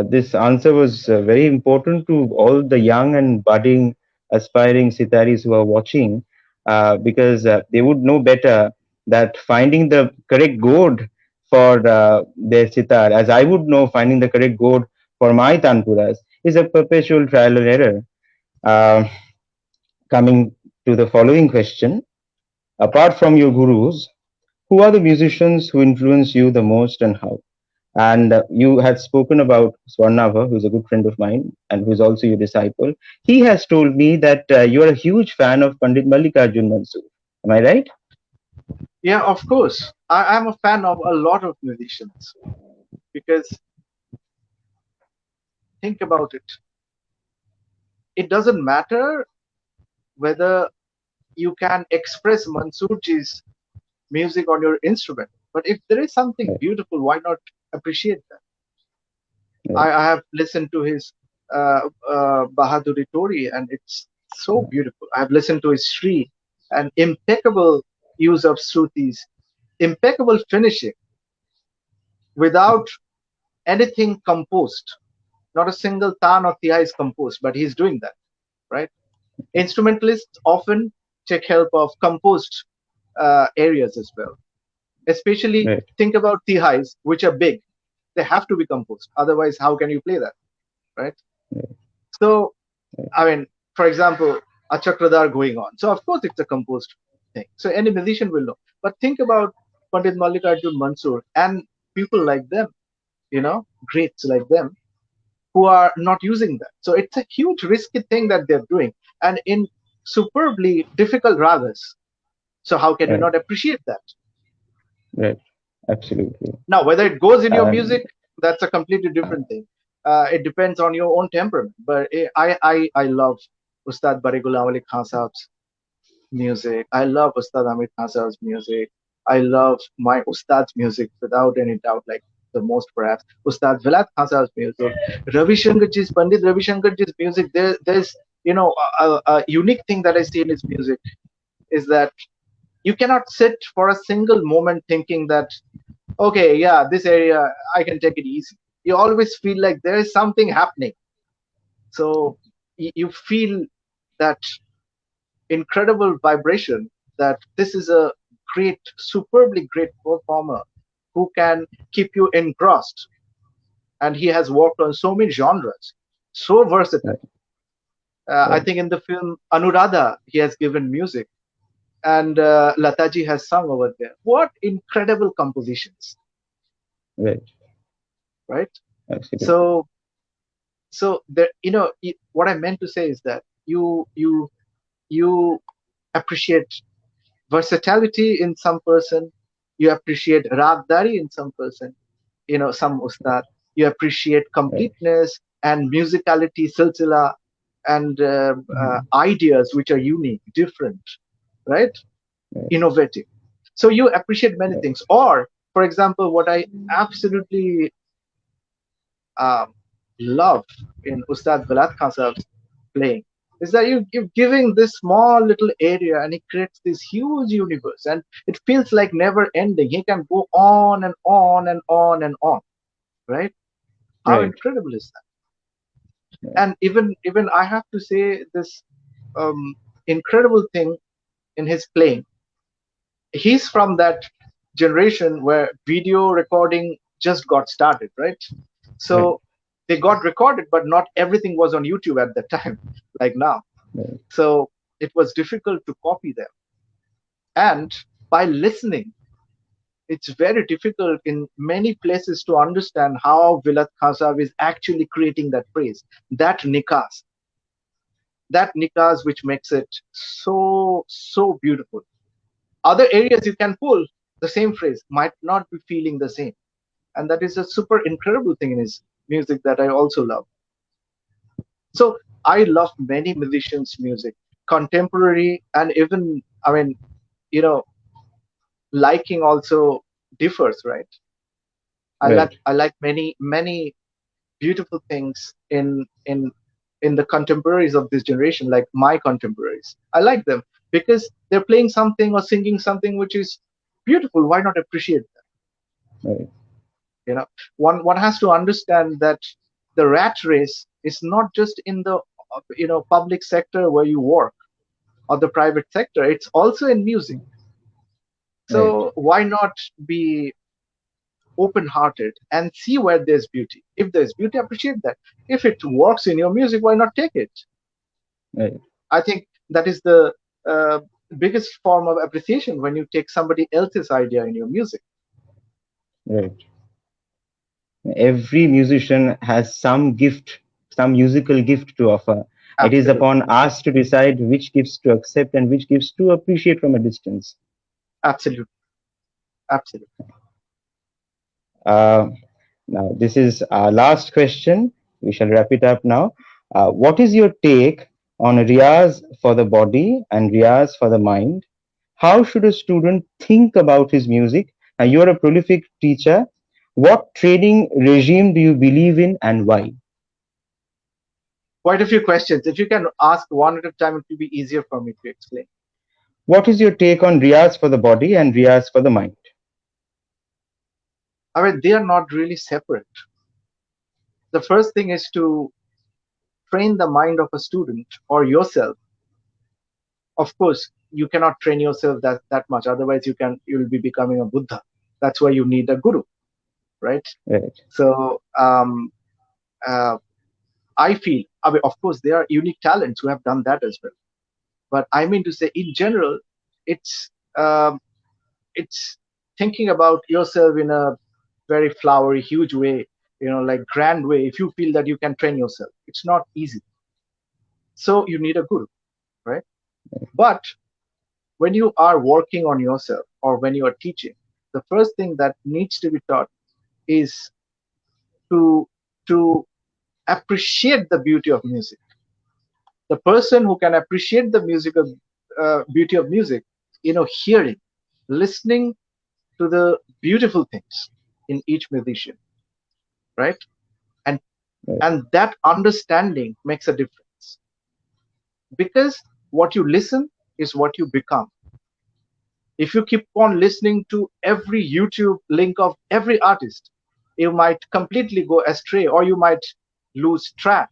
This answer was very important to all the young and budding aspiring sitaris who are watching, because they would know better that finding the correct gourd for their sitar, as I would know finding the correct gourd for my tanpuras, is a perpetual trial and error. Uh, Coming to the following question, apart from your gurus, who are the musicians who influence you the most and how? And you had spoken about Swarnava, who's a good friend of mine and who's also your disciple. He has told me that you are a huge fan of Pandit Mallikarjun Mansoor. Am I right? Yeah, of course. I'm a fan of a lot of musicians because think about it. It doesn't matter whether you can express Mansoorji's music on your instrument, but if there is something Right, beautiful, why not appreciate that? right, I have listened to his Bahaduri Tori, and it's so beautiful. I've listened to his Shri, an impeccable use of Shrutis, impeccable finishing without anything composed. Not a single tan or tiya is composed, but he's doing that, right? Instrumentalists often take help of composed areas as well. Especially right, think about tihais, which are big. They have to be composed. Otherwise, how can you play that, right? right, So, right, I mean, for example, a chakradar going on. So, of course, it's a composed thing. So, any musician will know. But think about Pandit Mallikarjun Mansoor and people like them, greats like them who are not using that. So, it's a huge risky thing that they're doing and in superbly difficult ragas. So, how can you right, not appreciate that? right. Absolutely. Now, whether it goes in your And music, that's a completely different thing. It depends on your own temperament. But I love Ustad Baruvamalika Khan Sahab's music. I love Ustad Amir Khan Sahab's music. I love my Ustad's music without any doubt, like the most perhaps. Ustad Vilat Khan Sahab's music. Ravi Shankar Ji's, Pandit Ravi Shankar Ji's music. There's, a unique thing that I see in his music is that you cannot sit for a single moment thinking that okay, yeah, this area I can take it easy. You always feel like there is something happening. So you feel that incredible vibration that this is a great, superbly great performer who can keep you engrossed. And he has worked on so many genres, so versatile. right, I right, think in the film Anuradha, he has given music, and Lataji has sung over there. What incredible compositions, right. right? Absolutely. So so there, what I meant to say is that you appreciate versatility in some person, you appreciate ragdari in some person, some ustad, you appreciate Right, completeness and musicality, silsila, and mhm, ideas which are unique, different, right, right, innovative. So you appreciate many right, things. Or for example, what I absolutely um, love in Ustad Vilat Khan Sahib's playing is that you're giving this small little area and he creates this huge universe and it feels like never ending. He can go on and on and on and on, right? How right, incredible is that? right, And even I have to say this incredible thing in his playing. He's from that generation where video recording just got started, right? right, So they got recorded, but not everything was on YouTube at that time, like now. right, So it was difficult to copy them. And by listening, it's very difficult in many places to understand how Vilat Khasav is actually creating that phrase, that nikas which makes it so, so beautiful. Other areas you can pull the same phrase, might not be feeling the same. And that is a super incredible thing in his music that I also love. So I love many musicians' music, contemporary and even, I mean, you know, liking also differs, right? right, I like many beautiful things in the contemporaries of this generation, like my contemporaries. I like them because they're playing something or singing something which is beautiful. Why not appreciate that? right, You know, one has to understand that the rat race is not just in the public sector where you work or the private sector. It's also in music. right, So why not be open hearted and see where there's beauty? If there's beauty, appreciate that. If it works in your music, why not take it? right, I think that is the uh, biggest form of appreciation when you take somebody else's idea in your music. right. Every musician has some gift, some musical gift to offer. It is Absolutely. upon us to decide which gifts to accept and which gifts to appreciate from a distance. Absolutely. Absolutely. Uh, Now, this is our last question. We shall wrap it up now. What is your take on Riyaz for the body and Riyaz for the mind? How should a student think about his music? Now, you're a prolific teacher. What training regime do you believe in and why? Quite a few questions. If you can ask one at a time, it will be easier for me to explain. What is your take on Riyaz for the body and Riyaz for the mind? I mean, they are not really separate. The first thing is to train the mind of a student or yourself. Of course, you cannot train yourself that much. Otherwise, you'll be becoming a Buddha. That's why you need a guru, right? Right, So uh, I feel, I mean, of course, there are unique talents who have done that as well. But I mean to say, in general, it's um, it's thinking about yourself in a very flowery, huge way, like grand way. If you feel that you can train yourself, it's not easy. So you need a guru, right? But when you are working on yourself or when you are teaching, the first thing that needs to be taught is to to appreciate the beauty of music. The person who can appreciate the beauty of music, hearing, listening to the beautiful things in each musician, right? And right, and that understanding makes a difference, because what you listen is what you become. If you keep on listening to every YouTube link of every artist, you might completely go astray, or you might lose track.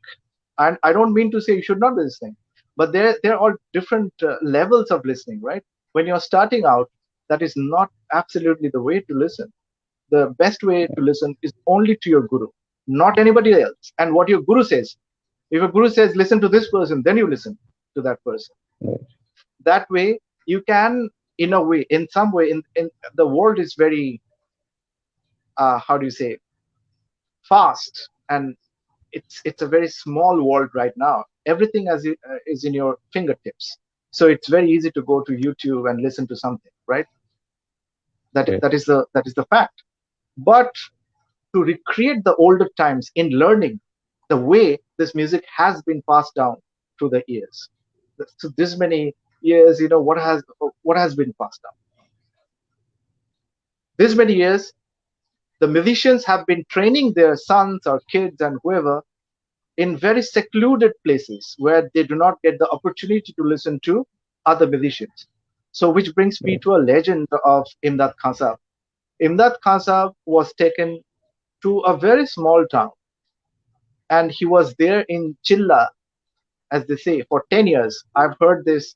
And I don't mean to say you should not be listening, but there are all different levels of listening, right? When you're starting out, that is not absolutely the way to listen. The best way to listen is only to your guru, not anybody else. And what your guru says. If a guru says, listen to this person, then you listen to that person. right, That way, you can, in a way, in some way, in the world is very, how do you say, fast, and it's a very small world right now. Everything is in your fingertips. So it's very easy to go to YouTube and listen to something, right? That right, that is the fact. But to recreate the older times in learning the way this music has been passed down through the years. So this many years, what has been passed down. This many years, the musicians have been training their sons or kids and whoever in very secluded places where they do not get the opportunity to listen to other musicians. So, which brings me right. to a legend of Imdad Khan Sahab. Imdad Khan Sahab was taken to a very small town, and he was there in Chilla, as they say, for 10 years. I've heard this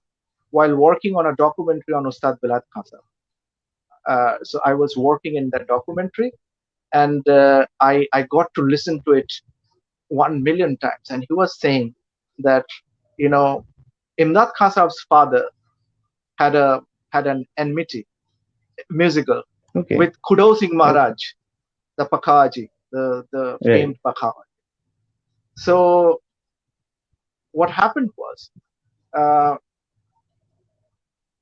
while working on a documentary on Ustad Baruvamalika Khan Sahab. So I was working in that documentary, and I got to listen to it 1 million times. And he was saying that, you know, Imdad Khan Sahab's father had a had an enmity musical Okay, with Khudo Singh okay, Maharaj, the Pakhawaji, the right, famed Pakhawaji. So what happened was, uh,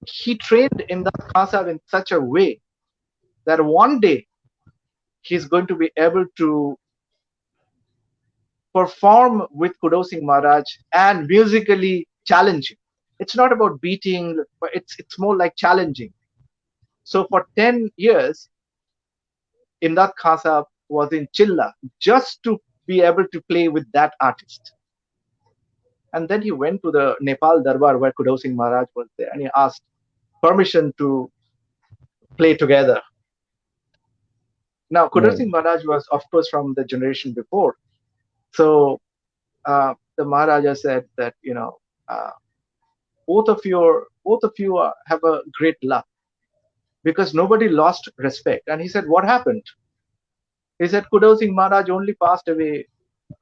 he trained Imdad Khan Sahab in such a way that one day he's going to be able to perform with Khudo Singh Maharaj and musically challenging. It's not about beating, but it's more like challenging. So for 10 years, Imdad Khan Sahab was in Chilla just to be able to play with that artist. And then he went to the Nepal Darbar where Khudo Singh Maharaj was there, and he asked permission to play together. Now, Khudo right, Singh Maharaj was, of course, from the generation before. So the Maharaja said that, uh, both of you have a great luck, because nobody lost respect. And he said, what happened? He said, Khudo Singh Maharaj only passed away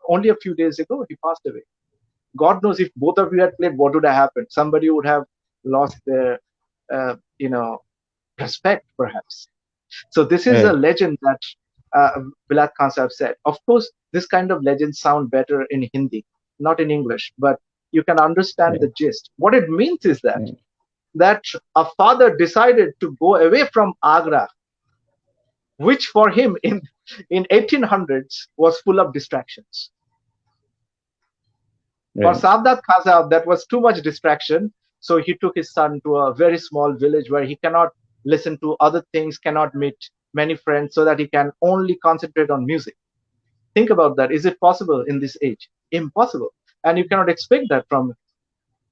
only a few days ago. He passed away. God knows if both of you had played, what would have happened? Somebody would have lost their, uh, you know, respect, perhaps. So this is a right, legend that Bilal Khan Sahib said. Of course, this kind of legends sound better in Hindi, not in English, but you can understand right, the gist. What it means is that right, that a father decided to go away from Agra which for him in 1800s was full of distractions. For Right. Savdat Khaza, that was too much distraction. So he took his son to a very small village where he cannot listen to other things, cannot meet many friends, so that he can only concentrate on music. Think about that. Is it possible in this age? Impossible. And you cannot expect that from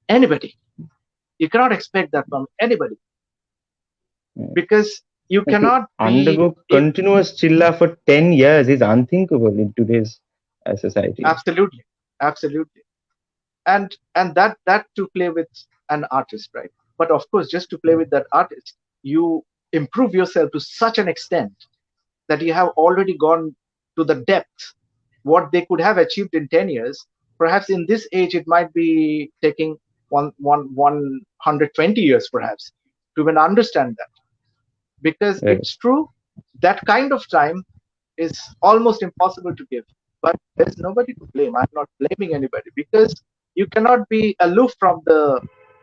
anybody. You cannot expect that from anybody, Right. because you And to cannot be undergo continuous chilla for 10 years is unthinkable in today's society. absolutely, absolutely. And that to play with an artist, right? But of course, just to play with that artist, you improve yourself to such an extent that you have already gone to the depth what they could have achieved in 10 years. Perhaps in this age it might be taking 120 years perhaps to even understand that, because Right. it's true that kind of time is almost impossible to give. But there's nobody to blame. I'm not blaming anybody, because you cannot be aloof from the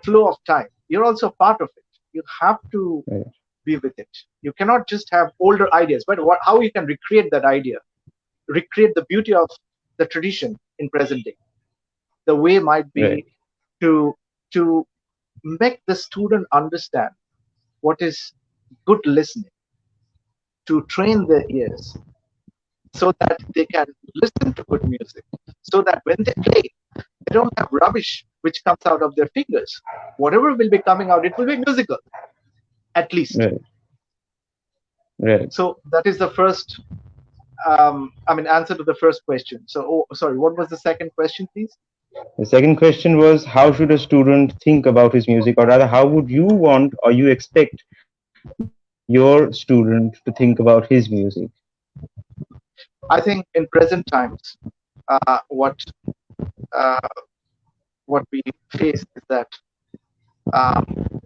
flow of time. You're also part of it. You have to Right. be with it. You cannot just have older ideas, but how you can recreate that idea, recreate the beauty of the tradition in present day. The way might be Right. to to make the student understand what is good listening, to train their ears so that they can listen to good music, so that when they play, they don't have rubbish which comes out of their fingers. Whatever will be coming out, it will be musical, at least. Right. Right. So that is the first, answer to the first question. So, oh, sorry, what was the second question, please? The second question was, how should a student think about his music, or rather, how would you want or you expect your student to think about his music? I think in present times, uh, what uh, what we face is that um,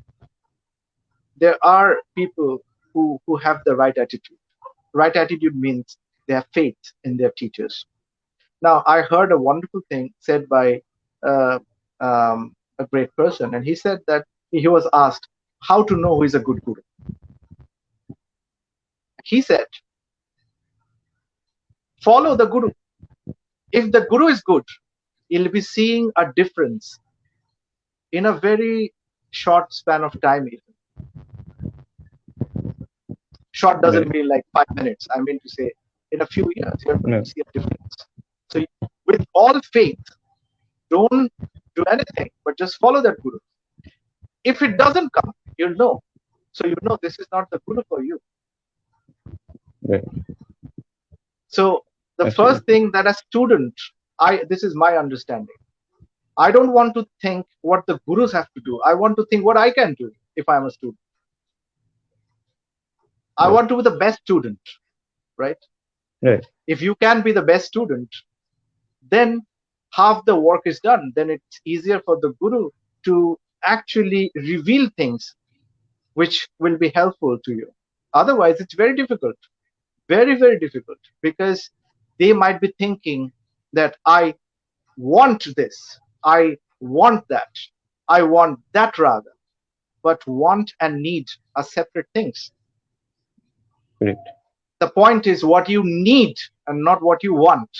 there are people who have the right attitude. Right attitude means they have faith in their teachers. Now, I heard a wonderful thing said by uh, a great person, and he said that he was asked how to know who is a good guru. He said, follow the guru. If the guru is good, you'll be seeing a difference in a very short span of time. Even short doesn't Right. mean like 5 minutes. I mean to say, in a few years, you're going to No. see a difference. So, with all faith, don't do anything, but just follow that guru. If it doesn't come, you'll know. So you know this is not the guru for you. Right. So the first Absolutely. thing that a student, this is my understanding. I don't want to think what the gurus have to do. I want to think what I can do if I'm a student. I Right. want to be the best student, right? Right. If you can be the best student, then half the work is done. Then it's easier for the guru to actually reveal things which will be helpful to you. Otherwise, it's very difficult, very, very difficult, because they might be thinking that I want this, I want that, I want that rather. But want and need are separate things. Correct. The point is what you need and not what you want.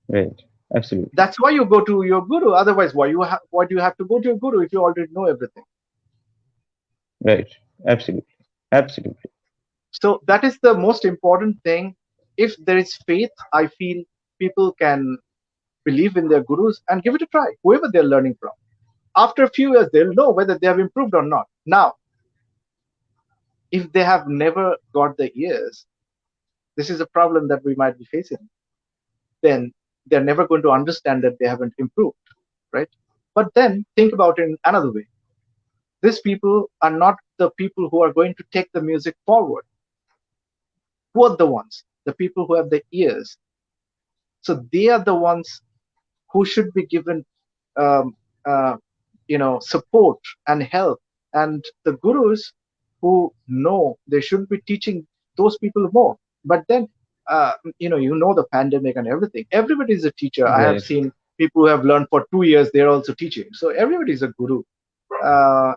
Right. Absolutely. That's why you go to your guru. Otherwise, why do you have to go to your guru if you already know everything? Right. Absolutely. Absolutely. So that is the most important thing. If there is faith, I feel people can believe in their gurus and give it a try, whoever they're learning from. After a few years, they'll know whether they have improved or not. Now, if they have never got the ears, this is a problem that we might be facing. Then they're never going to understand that they haven't improved, right? But then think about it in another way. These people are not the people who are going to take the music forward. Who are the ones? The people who have the ears. So they are the ones who should be given, um, uh, support and help. And the gurus who know, they should be teaching those people more. But then, the pandemic and everything. Everybody is a teacher. I have Right. seen people who have learned for 2 years. They're also teaching. So everybody is a guru.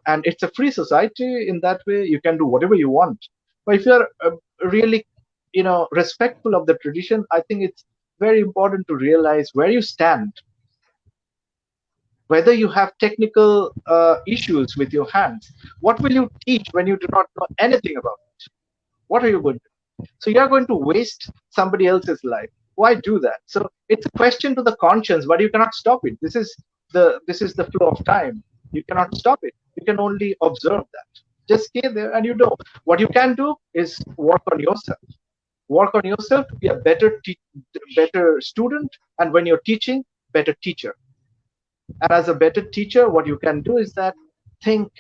And it's a free society in that way. You can do whatever you want. But if you're really, respectful of the tradition, I think it's very important to realize where you stand, whether you have technical issues with your hands. What will you teach when you do not know anything about it? What are you going to do? So you are going to waste somebody else's life. Why do that? So it's a question to the conscience, but you cannot stop it. This is the flow of time. You cannot stop it. You can only observe that. Just stay there, and you know what you can do is work on yourself. Work on yourself to be a better student, and when you're teaching, better teacher. And as a better teacher, what you can do is that think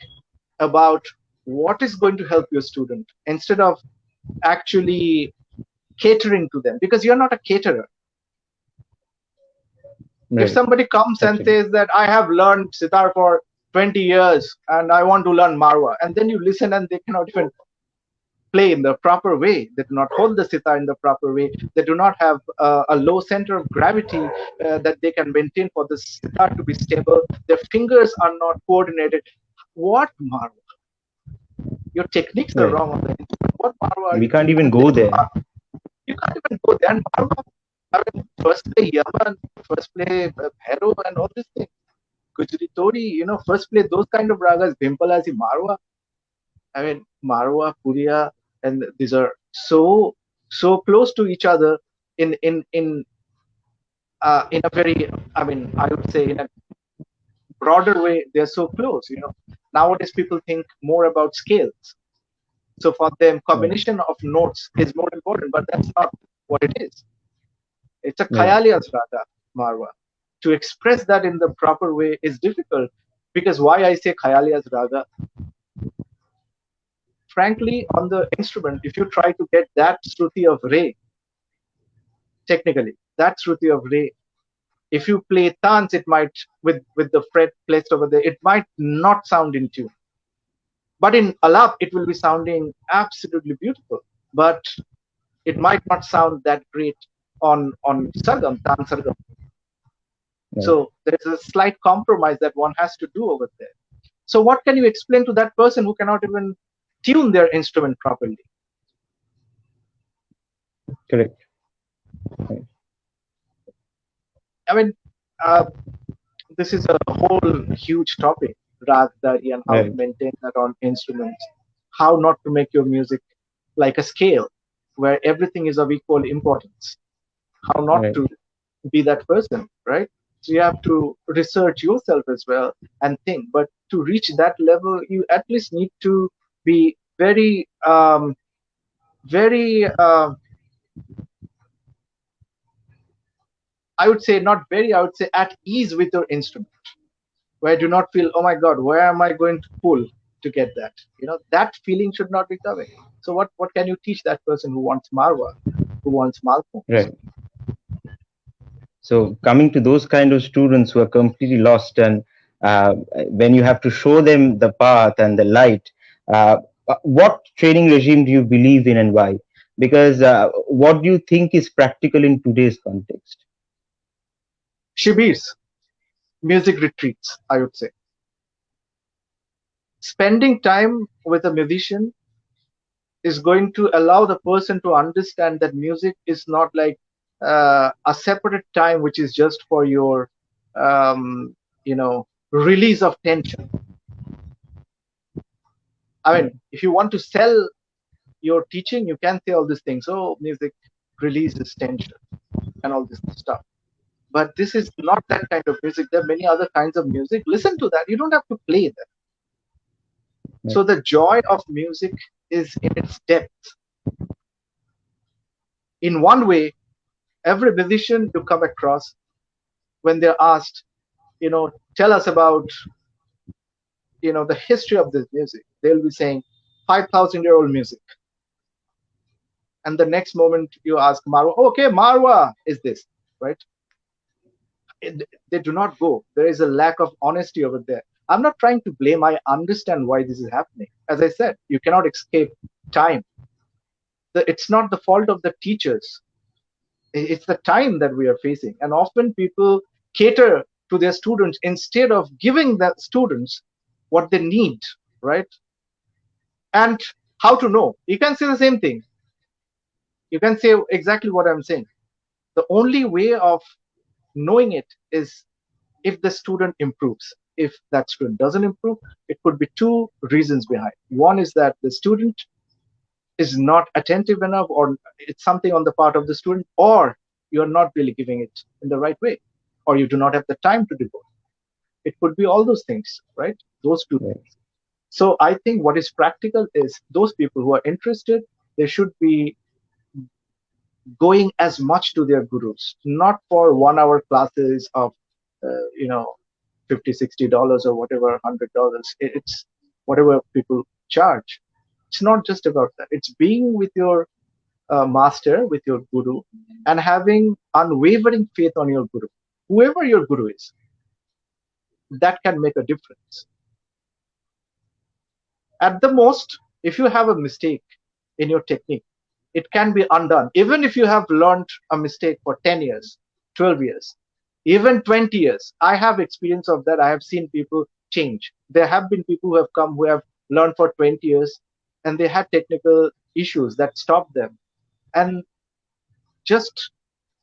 about what is going to help your student instead of actually catering to them, because you're not a caterer. If Right. somebody comes and Actually. says that I have learned sitar for 20 years and I want to learn marwa, and then you listen and they cannot even play in the proper way, they do not hold the sitar in the proper way, they do not have a low center of gravity that they can maintain for the sitar to be stable, their fingers are not coordinated. What marwa? Your techniques are Right. wrong on the instrument. What marwa are We you can't doing? even And go then there. you can't even go there. And marwa, I mean, first play Yaman, first play Bhairo and all these things. Gujri Tori, first play those kind of ragas, Bimpalasi, Marwa. I mean, Marwa, Puriya, and these are so close to each other in a very, I mean, I would say in a broader way, they're so close. Nowadays people think more about scales. So for them, Right. combination of notes is more important, but that's not what it is. It's a Right. Khayalias raga, Marwa. To express that in the proper way is difficult, because why I say Khayalias raga, frankly, on the instrument, if you try to get that Shruti of Re, technically, that Shruti of Re, if you play Tans, it might, with the fret placed over there, it might not sound in tune. But in Alap, it will be sounding absolutely beautiful. But it might not sound that great on Sargam, Tan Sargam. Right. So there's a slight compromise that one has to do over there. So what can you explain to that person who cannot even tune their instrument properly? Correct. Right. I mean, uh, this is a whole huge topic, Ragdari, and how to Right. maintain that on instruments, how not to make your music like a scale where everything is of equal importance, how not Right. to be that person, right? So you have to research yourself as well and think. But to reach that level, you at least need to be very, I would say not very, I would say at ease with your instrument, where I do not feel, oh my God, where am I going to pull to get that? That feeling should not be coming. So what can you teach that person who wants Marwa, who wants Malcolms? Right. So coming to those kind of students who are completely lost, and when you have to show them the path and the light, what training regime do you believe in and why? Because what do you think is practical in today's context? Shibirs, music retreats, I would say. Spending time with a musician is going to allow the person to understand that music is not like a separate time which is just for your release of tension. I mean, Right. if you want to sell your teaching, you can say all these things. Oh, music releases tension and all this stuff. But this is not that kind of music. There are many other kinds of music. Listen to that. You don't have to play that. Right. So the joy of music is in its depth. In one way, every musician you come across, when they're asked, tell us about, the history of this music, they'll be saying 5,000-year-old music. And the next moment you ask Marwa, okay, Marwa is this, right? They do not go. There is a lack of honesty over there. I'm not trying to blame. I understand why this is happening. As I said, you cannot escape time. It's not the fault of the teachers. It's the time that we are facing. And often people cater to their students instead of giving the students what they need, right? And how to know? You can say the same thing. You can say exactly what I'm saying. The only way of knowing it is if the student improves. If that student doesn't improve, it could be two reasons behind. One is that the student is not attentive enough, or it's something on the part of the student, or you're not really giving it in the right way, or you do not have the time to devote. It could be all those things, right? Those two Right. things. So I think what is practical is those people who are interested, they should be going as much to their gurus, not for 1 hour classes of, uh, you know, 50, $60 or whatever, $100. It's whatever people charge. It's not just about that. It's being with your master, with your guru, and having unwavering faith on your guru, whoever your guru is. That can make a difference. At the most, if you have a mistake in your technique, it can be undone. Even if you have learned a mistake for 10 years, 12 years, even 20 years, I have experience of that. I have seen people change. There have been people who have come who have learned for 20 years and they had technical issues that stopped them. And just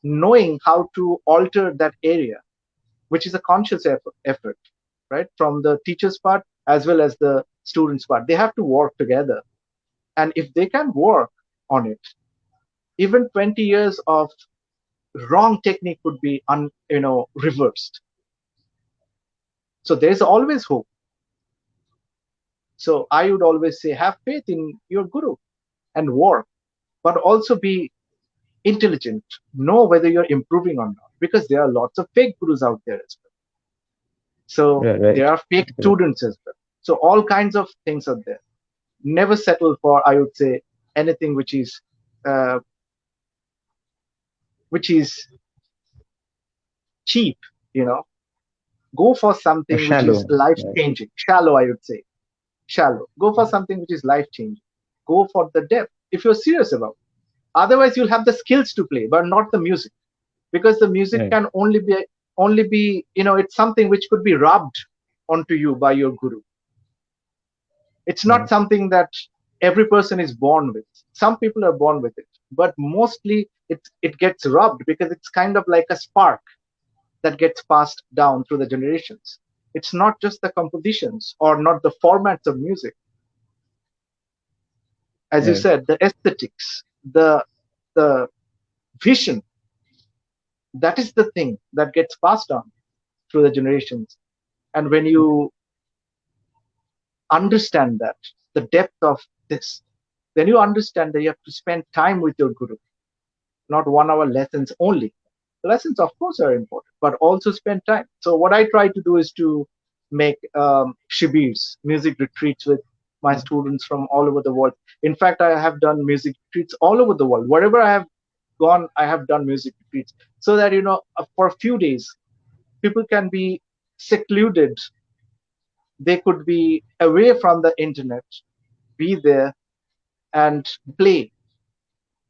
knowing how to alter that area, which is a conscious effort, right? From the teacher's part as well as the student's part. They have to work together. And if they can work on it, even 20 years of wrong technique could be reversed. So there's always hope. So I would always say have faith in your guru and work, but also be intelligent, know whether you're improving or not, because there are lots of fake gurus out there as well. So Yeah, there right. are fake Correct. students as well. So all kinds of things are there. Never settle for, I would say, anything uh, which is cheap. You know, go for Or something which is shallow. life Right. changing. Shallow, I would say. Shallow. Go for something which is life changing. Go for the depth if you're serious about it. Otherwise, you'll have the skills to play, but not the music, because the music Right. can only be it's something which could be rubbed onto you by your guru. It's not Right. something that every person is born with. Some people are born with it, but mostly it gets rubbed because it's kind of like a spark that gets passed down through the generations. It's not just the compositions or not the formats of music. As you Right. said, the aesthetics, the vision, that is the thing that gets passed on through the generations. And when you understand that, the depth of this, then you understand that you have to spend time with your guru, not 1 hour lessons only. The lessons, of course, are important, but also spend time. So what I try to do is to make shibirs, music retreats with my students from all over the world. In fact, I have done music retreats all over the world. Wherever I have gone, I have done music retreats so that, for a few days, people can be secluded. They could be away from the internet, be there and play,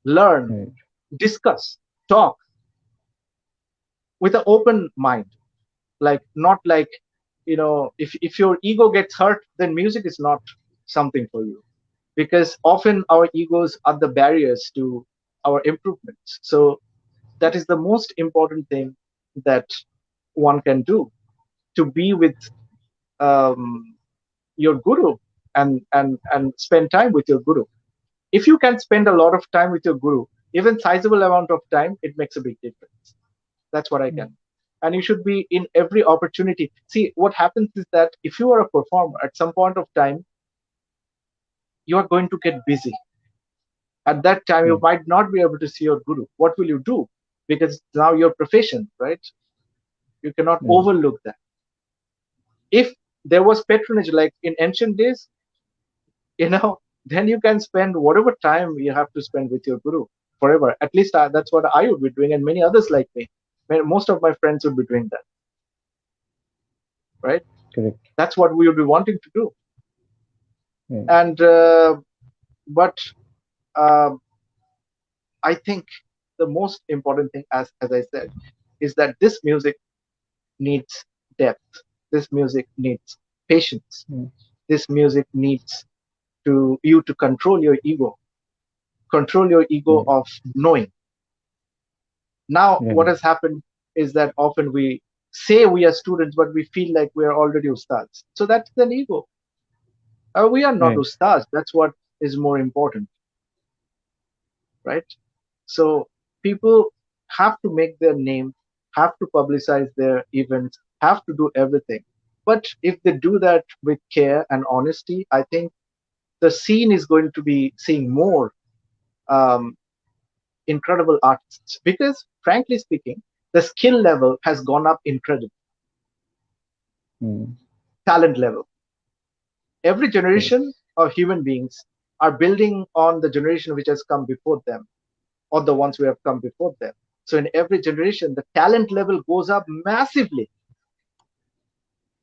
learn, Right. discuss, talk with an open mind. Like, not like, if your ego gets hurt, then music is not something for you, because often our egos are the barriers to our improvements. So that is the most important thing that one can do, to be with um, your guru, and spend time with your guru. If you can spend a lot of time with your guru, even sizable amount of time, it makes a big difference. That's what I can. And you should be in every opportunity. See, what happens is that if you are a performer, at some point of time, you are going to get busy. At that time, you Right. might not be able to see your guru. What will you do? Because now your profession, right? You cannot Right. overlook that. If there was patronage like in ancient days, then you can spend whatever time you have to spend with your guru forever. At least that's what I would be doing, and many others like me. Most of my friends would be doing that, right? Correct. That's what we would be wanting to do. Right. And but uh, I think the most important thing, as I said, is that this music needs depth. This music needs patience. Right. This music needs to control your ego, control your ego right, of knowing. Now, what right, has happened is that often we say we are students, but we feel like we are already ustads. So that's an ego. We are not right, ustads. That's what is more important, right? So people have to make their name, have to publicize their events, have to do everything. But if they do that with care and honesty, I think the scene is going to be seeing more um, incredible artists because, frankly speaking, the skill level has gone up incredibly, mm, talent level. Every right, generation of human beings are building on the generation which has come before them or the ones who have come before them. So in every generation, the talent level goes up massively.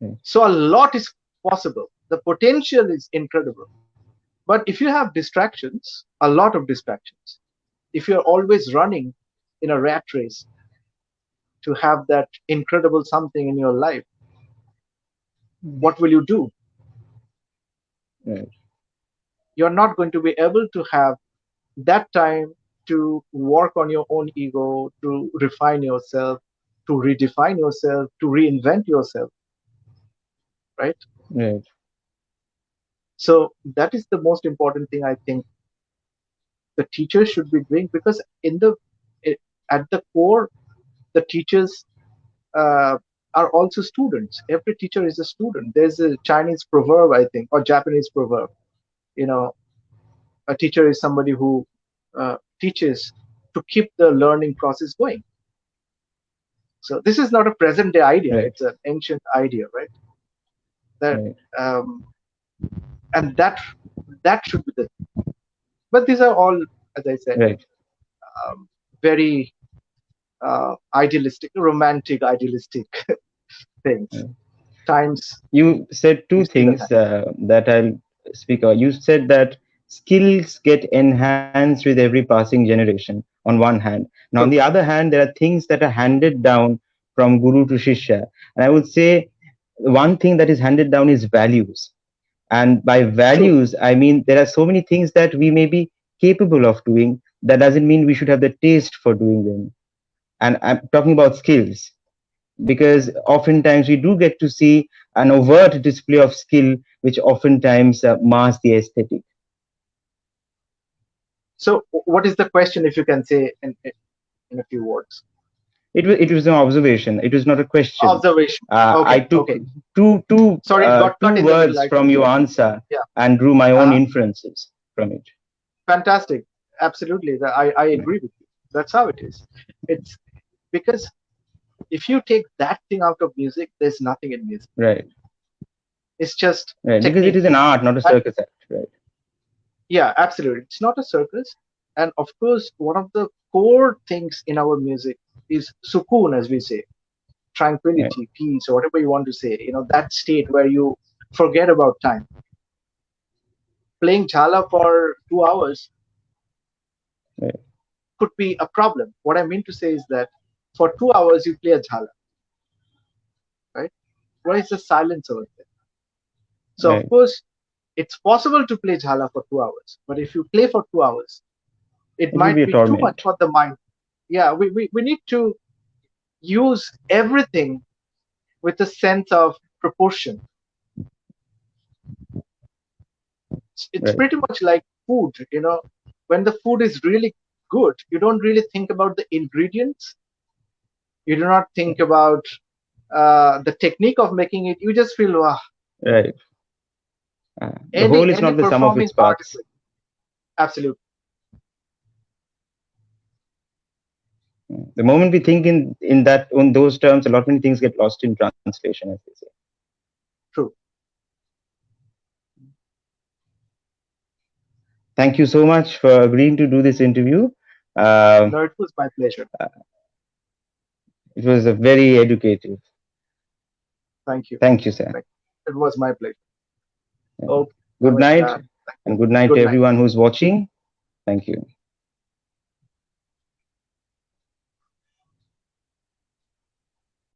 right, So a lot is possible. The potential is incredible. But if you have distractions, a lot of distractions, if you're always running in a rat race to have that incredible something in your life, mm, what will you do? right, You're not going to be able to have that time to work on your own ego, to refine yourself, to redefine yourself, to reinvent yourself, right? right, So that is the most important thing I think the teachers should be doing because at the core, the teachers uh, are also students. Every teacher is a student. There's a Chinese proverb, I think, or Japanese proverb. You know, a teacher is somebody who teaches to keep the learning process going. So this is not a present day idea; right, it's an ancient idea, right? That right, um, and that should be the. But these are all, as I said, right. very idealistic, romantic, idealistic things. Right. Times You said we two see the time. things that I'll speak of. You said that skills get enhanced with every passing generation on one hand. And on the True, other hand, there are things that are handed down from guru to shishya. And I would say one thing that is handed down is values. And by true. values, I mean there are so many things that we may be capable of doing. That doesn't mean we should have the taste for doing them. And I'm talking about skills because oftentimes we do get to see an overt display of skill, which oftentimes masks the aesthetic. So, what is the question, if you can say in a few words? It was an observation. It was not a question. Observation. I Okay, took okay. Sorry, it got two cut in the middle. words I from couldn't your get you. answer Yeah. and drew my own Uh-huh. inferences from it. Fantastic. Absolutely. I Right, agree with you. That's how it is. It's because if you take that thing out of music, there's nothing in music. right, It's just right. Because it technique. is an art, not a And circus act. Right, yeah, absolutely. It's not a circus. And of course, one of the core things in our music is sukoon, as we say, right, tranquility, peace, or whatever you want to say. That state where you forget about time. Playing jhala for 2 hours right. could be a problem. What I mean to say is that for 2 hours you play a jhala, right? Where is the silence over there? So of Right. course, it's possible to play jhala for 2 hours, but if you play for 2 hours, it It will be might a be too much torment. for the mind. Yeah, we need to use everything with a sense of proportion. It's Right. pretty much like food. When the food is really good, you don't really think about the ingredients. You do not think about the technique of making it. You just feel, wow, Right. The any whole is any not the sum of performing its art is parts. like absolute. The moment we think in those terms, a lot many things get lost in translation, as they say. True. Thank you so much for agreeing to do this interview. Uh, No, it was my pleasure. it was a very educative. Thank you. Thank you, sir. Thank you. It was my pleasure. Okay, Good night, namaskar. Thank you. and good night to Good night. everyone who's watching. Thank you.